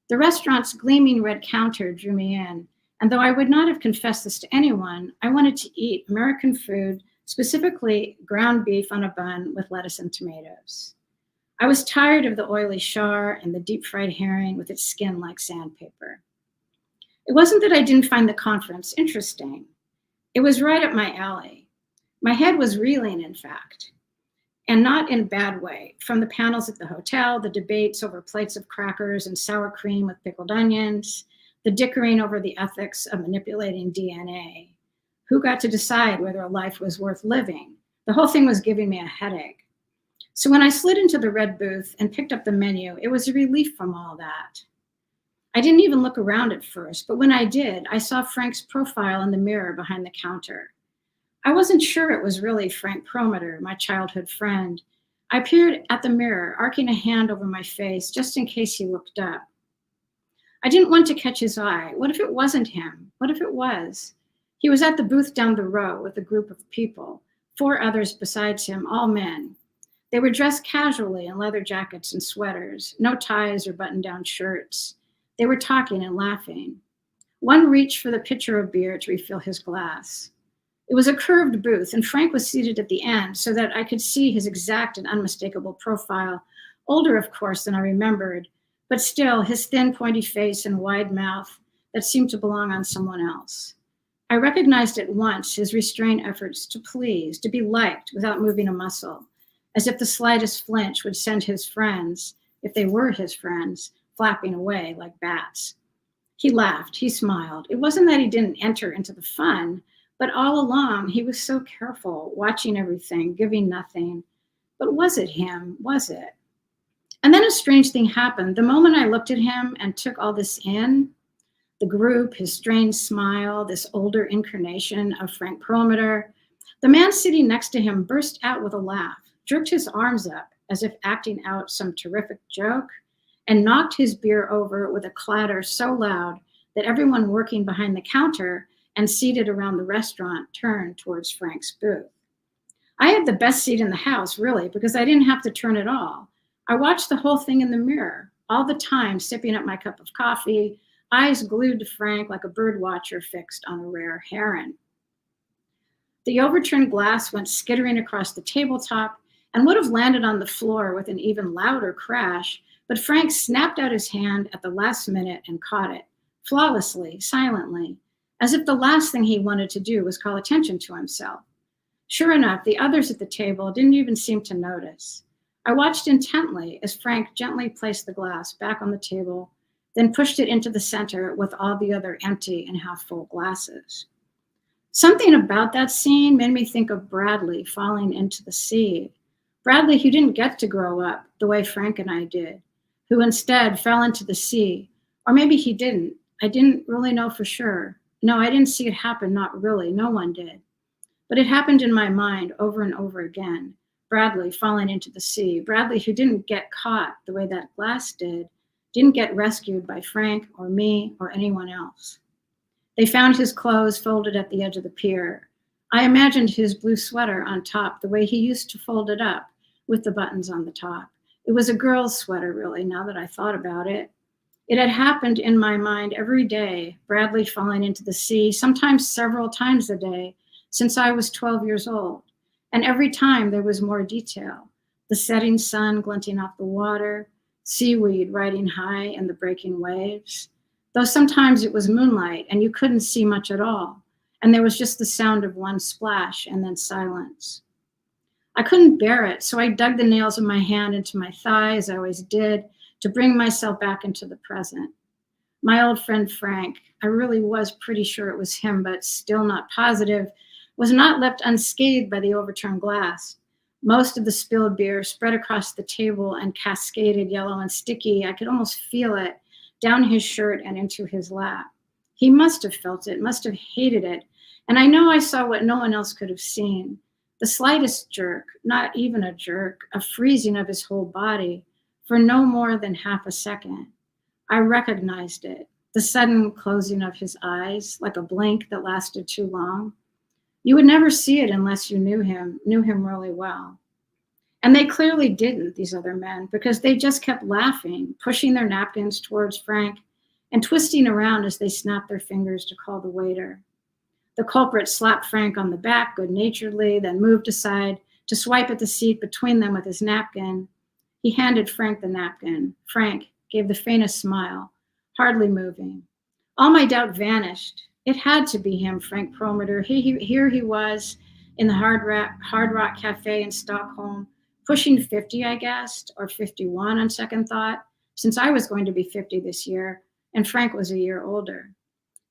The restaurant's gleaming red counter drew me in, and though I would not have confessed this to anyone, I wanted to eat American food, specifically ground beef on a bun with lettuce and tomatoes. I was tired of the oily char and the deep-fried herring with its skin like sandpaper. It wasn't that I didn't find the conference interesting. It was right up my alley. My head was reeling, in fact, and not in a bad way, from the panels at the hotel, the debates over plates of crackers and sour cream with pickled onions, the dickering over the ethics of manipulating DNA. Who got to decide whether a life was worth living? The whole thing was giving me a headache. So when I slid into the red booth and picked up the menu, it was a relief from all that. I didn't even look around at first, but when I did, I saw Frank's profile in the mirror behind the counter. I wasn't sure it was really Frank Perlmutter, my childhood friend. I peered at the mirror, arcing a hand over my face just in case he looked up. I didn't want to catch his eye. What if it wasn't him? What if it was? He was at the booth down the row with a group of people, 4 others besides him, all men. They were dressed casually in leather jackets and sweaters, no ties or button-down shirts. They were talking and laughing. One reached for the pitcher of beer to refill his glass. It was a curved booth, and Frank was seated at the end so that I could see his exact and unmistakable profile, older, of course, than I remembered, but still his thin, pointy face and wide mouth that seemed to belong on someone else. I recognized at once his restrained efforts to please, to be liked without moving a muscle, as if the slightest flinch would send his friends, if they were his friends, flapping away like bats. He laughed, he smiled. It wasn't that he didn't enter into the fun, but all along he was so careful, watching everything, giving nothing. But was it him? Was it? And then a strange thing happened. The moment I looked at him and took all this in, the group, his strange smile, this older incarnation of Frank Perlmutter, the man sitting next to him burst out with a laugh, jerked his arms up as if acting out some terrific joke, and knocked his beer over with a clatter so loud that everyone working behind the counter and seated around the restaurant turned towards Frank's booth. I had the best seat in the house, really, because I didn't have to turn at all. I watched the whole thing in the mirror, all the time sipping up my cup of coffee, eyes glued to Frank like a bird watcher fixed on a rare heron. The overturned glass went skittering across the tabletop and would have landed on the floor with an even louder crash, but Frank snapped out his hand at the last minute and caught it, flawlessly, silently, as if the last thing he wanted to do was call attention to himself. Sure enough, the others at the table didn't even seem to notice. I watched intently as Frank gently placed the glass back on the table, then pushed it into the center with all the other empty and half-full glasses. Something about that scene made me think of Bradley falling into the sea. Bradley, who didn't get to grow up the way Frank and I did, who instead fell into the sea. Or maybe he didn't. I didn't really know for sure. No, I didn't see it happen, not really. No one did. But it happened in my mind over and over again. Bradley falling into the sea. Bradley, who didn't get caught the way that glass did, didn't get rescued by Frank or me or anyone else. They found his clothes folded at the edge of the pier. I imagined his blue sweater on top the way he used to fold it up with the buttons on the top. It was a girl's sweater, really, now that I thought about it. It had happened in my mind every day, Bradley falling into the sea, sometimes several times a day, since I was 12 years old. And every time there was more detail. The setting sun glinting off the water, seaweed riding high in the breaking waves. Though sometimes it was moonlight and you couldn't see much at all. And there was just the sound of one splash and then silence. I couldn't bear it, so I dug the nails of my hand into my thigh, as I always did, to bring myself back into the present. My old friend Frank, I really was pretty sure it was him, but still not positive, was not left unscathed by the overturned glass. Most of the spilled beer spread across the table and cascaded yellow and sticky. I could almost feel it down his shirt and into his lap. He must have felt it, must have hated it. And I know I saw what no one else could have seen. The slightest jerk, not even a jerk, a freezing of his whole body for no more than half a second. I recognized it, the sudden closing of his eyes, like a blink that lasted too long. You would never see it unless you knew him really well. And they clearly didn't, these other men, because they just kept laughing, pushing their napkins towards Frank and twisting around as they snapped their fingers to call the waiter. The culprit slapped Frank on the back good-naturedly, then moved aside to swipe at the seat between them with his napkin. He handed Frank the napkin. Frank gave the faintest smile, hardly moving. All my doubt vanished. It had to be him, Frank Perlmutter. Here he was in the Hard Rock Cafe in Stockholm, pushing 50, I guessed, or 51 on second thought, since I was going to be 50 this year, and Frank was a year older.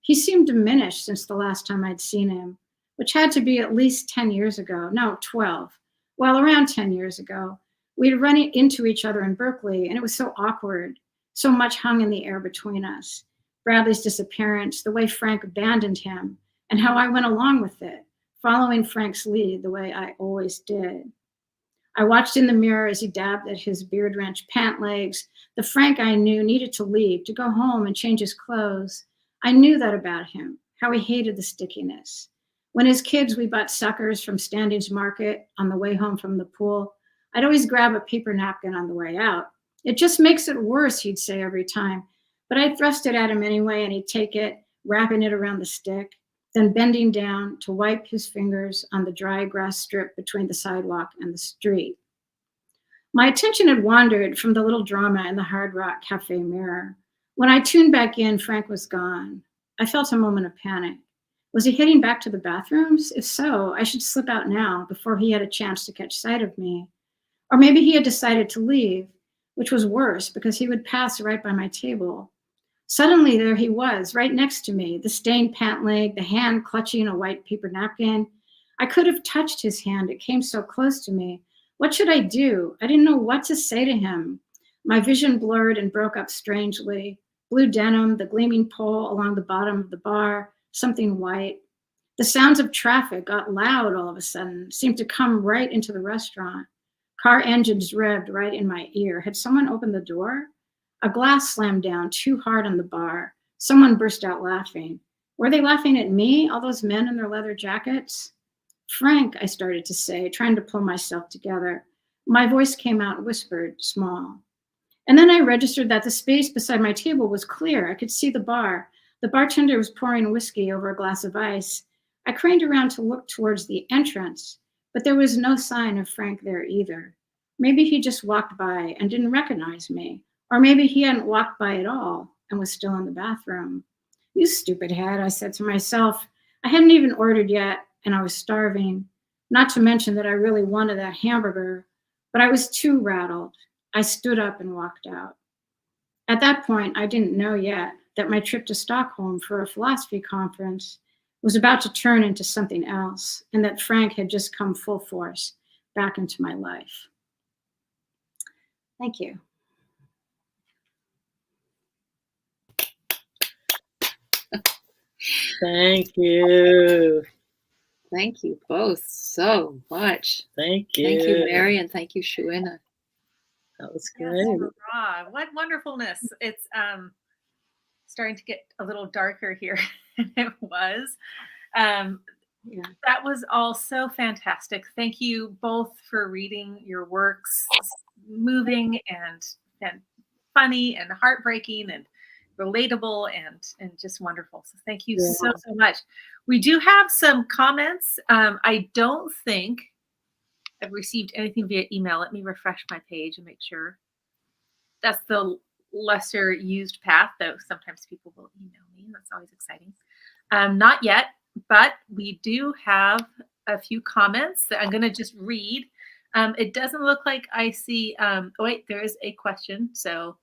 He seemed diminished since the last time I'd seen him, which had to be at least 10 years ago. No, 12. Well, around 10 years ago. We'd run into each other in Berkeley, and it was so awkward. So much hung in the air between us. Bradley's disappearance, the way Frank abandoned him, and how I went along with it, following Frank's lead the way I always did. I watched in the mirror as he dabbed at his beard wrench pant legs. The Frank I knew needed to leave, to go home and change his clothes. I knew that about him, how he hated the stickiness. When as kids we bought suckers from Standing's Market on the way home from the pool, I'd always grab a paper napkin on the way out. It just makes it worse, he'd say every time. But I'd thrust it at him anyway, and he'd take it, wrapping it around the stick, then bending down to wipe his fingers on the dry grass strip between the sidewalk and the street. My attention had wandered from the little drama in the Hard Rock Cafe mirror. When I tuned back in, Frank was gone. I felt a moment of panic. Was he heading back to the bathrooms? If so, I should slip out now before he had a chance to catch sight of me. Or maybe he had decided to leave, which was worse because he would pass right by my table. Suddenly there he was, right next to me, the stained pant leg, the hand clutching a white paper napkin. I could have touched his hand. It came so close to me. What should I do? I didn't know what to say to him. My vision blurred and broke up strangely. Blue denim, the gleaming pole along the bottom of the bar, something white. The sounds of traffic got loud all of a sudden, seemed to come right into the restaurant. Car engines revved right in my ear. Had someone opened the door? A glass slammed down too hard on the bar. Someone burst out laughing. Were they laughing at me, all those men in their leather jackets? Frank, I started to say, trying to pull myself together. My voice came out whispered, small. And then I registered that the space beside my table was clear. I could see the bar. The bartender was pouring whiskey over a glass of ice. I craned around to look towards the entrance, but there was no sign of Frank there either. Maybe he just walked by and didn't recognize me. Or maybe he hadn't walked by at all and was still in the bathroom. You stupid head, I said to myself. I hadn't even ordered yet, and I was starving. Not to mention that I really wanted that hamburger, but I was too rattled. I stood up and walked out. At that point, I didn't know yet that my trip to Stockholm for a philosophy conference was about to turn into something else, and that Frank had just come full force back into my life. Thank you. Thank you. Thank you both so much. Thank you. Thank you, Mary, and thank you, Shuína. That was Yes, great. hurrah. What wonderfulness. It's starting to get a little darker here than it was. Yeah. That was all so fantastic. Thank you both for reading your works. Moving and funny and heartbreaking and relatable and just wonderful. So thank you so much. We do have some comments. I don't think I've received anything via email. Let me refresh my page and make sure. That's the lesser used path, though sometimes people will email me. That's always exciting. Not yet, but we do have a few comments that I'm going to just read. It doesn't look like I see, oh wait, there is a question. So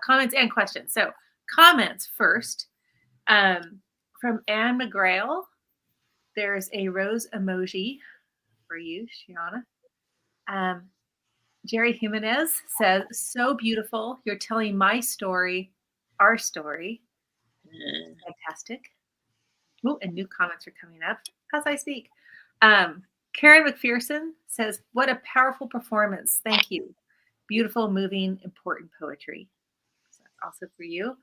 comments and questions. So comments first. From Anne McGrail, there's a rose emoji for you, Shuína. Jerry Jimenez says, so beautiful. You're telling my story, our story. Fantastic. Oh, and new comments are coming up as I speak. Karen McPherson says, what a powerful performance. Thank you. Beautiful, moving, important poetry. So that's also for you.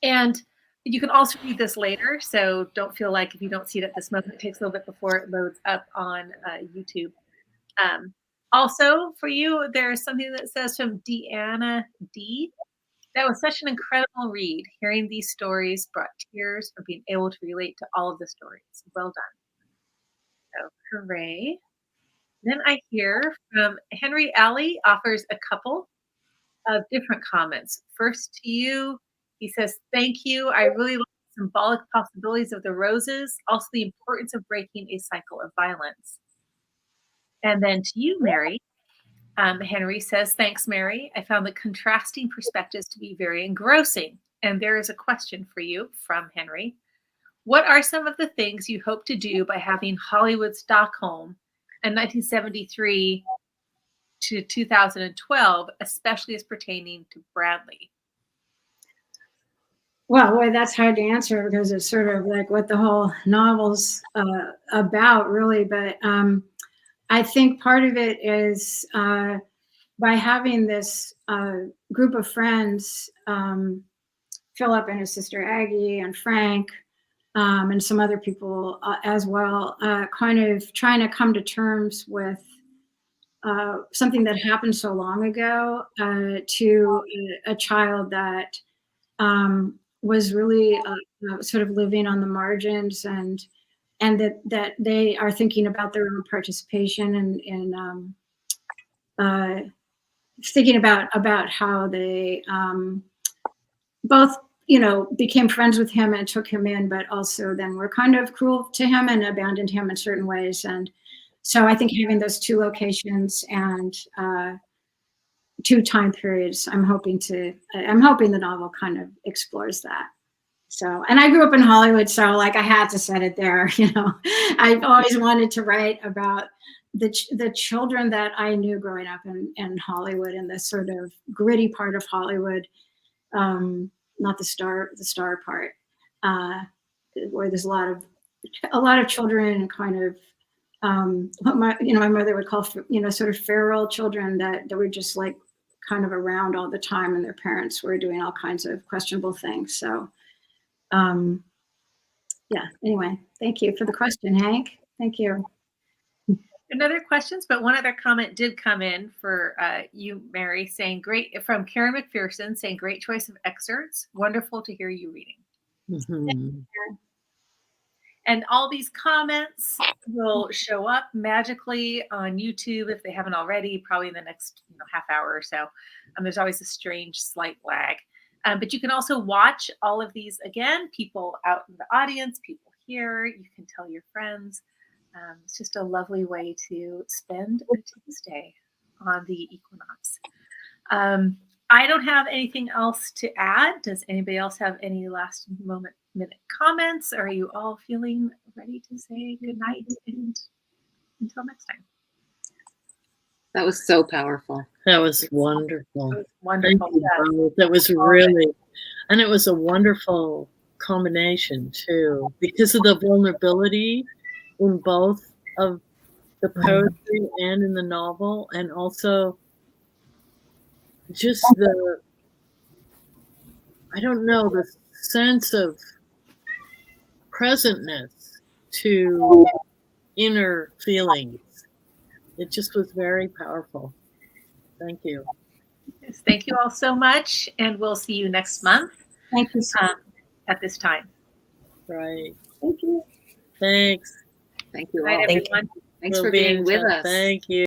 And you can also read this later. So don't feel like if you don't see it at this moment, it takes a little bit before it loads up on YouTube. Also for you, there's something that says from Deanna D. That was such an incredible read. Hearing these stories brought tears from being able to relate to all of the stories. Well done. So hooray. Then I hear from Henry Alley offers a couple of different comments. First to you, he says, thank you. I really like the symbolic possibilities of the roses, also the importance of breaking a cycle of violence. And then to you, Mary, Henry says, thanks, Mary. I found the contrasting perspectives to be very engrossing. And there is a question for you from Henry. What are some of the things you hope to do by having Hollywood Stockholm in 1973 to 2012, especially as pertaining to Bradley? Well, boy, that's hard to answer because it's sort of like what the whole novel's about, really. But I think part of it is by having this group of friends, Philip and his sister Aggie and Frank, and some other people as well, kind of trying to come to terms with something that happened so long ago to a child that was really sort of living on the margins, and that they are thinking about their own participation and thinking about how they both, became friends with him and took him in, but also then were kind of cruel to him and abandoned him in certain ways. And so I think having those two locations and two time periods, I'm hoping the novel kind of explores that. So, and I grew up in Hollywood, so like I had to set it there. I've always wanted to write about the children that I knew growing up in Hollywood, and the sort of gritty part of Hollywood, not the star part, where there's a lot of children and kind of what my mother would call sort of feral children that were just like kind of around all the time, and their parents were doing all kinds of questionable things. So yeah, anyway, thank you for the question, Hank. Thank you. Another questions, but one other comment did come in for you, Mary, saying from Karen McPherson, saying great choice of excerpts. Wonderful to hear you reading. Mm-hmm. And all these comments will show up magically on YouTube if they haven't already, probably in the next half hour or so. There's always a strange slight lag. But you can also watch all of these again, people out in the audience, people here. You can tell your friends. It's just a lovely way to spend a Tuesday on the equinox. I don't have anything else to add. Does anybody else have any last minute comments? Or are you all feeling ready to say good night and until next time? That was so powerful. That was wonderful. It was wonderful. Thank you, that was really, and it was a wonderful combination too, because of the vulnerability in both of the poetry and in the novel, and also just the sense of presentness to inner feelings. It just was very powerful. Thank you. Yes, thank you all so much, and we'll see you next month. Thank you so much. At this time. Right. Thank you. Thanks. Thank you Good night, all. everyone. Thanks for being with us. Thank you.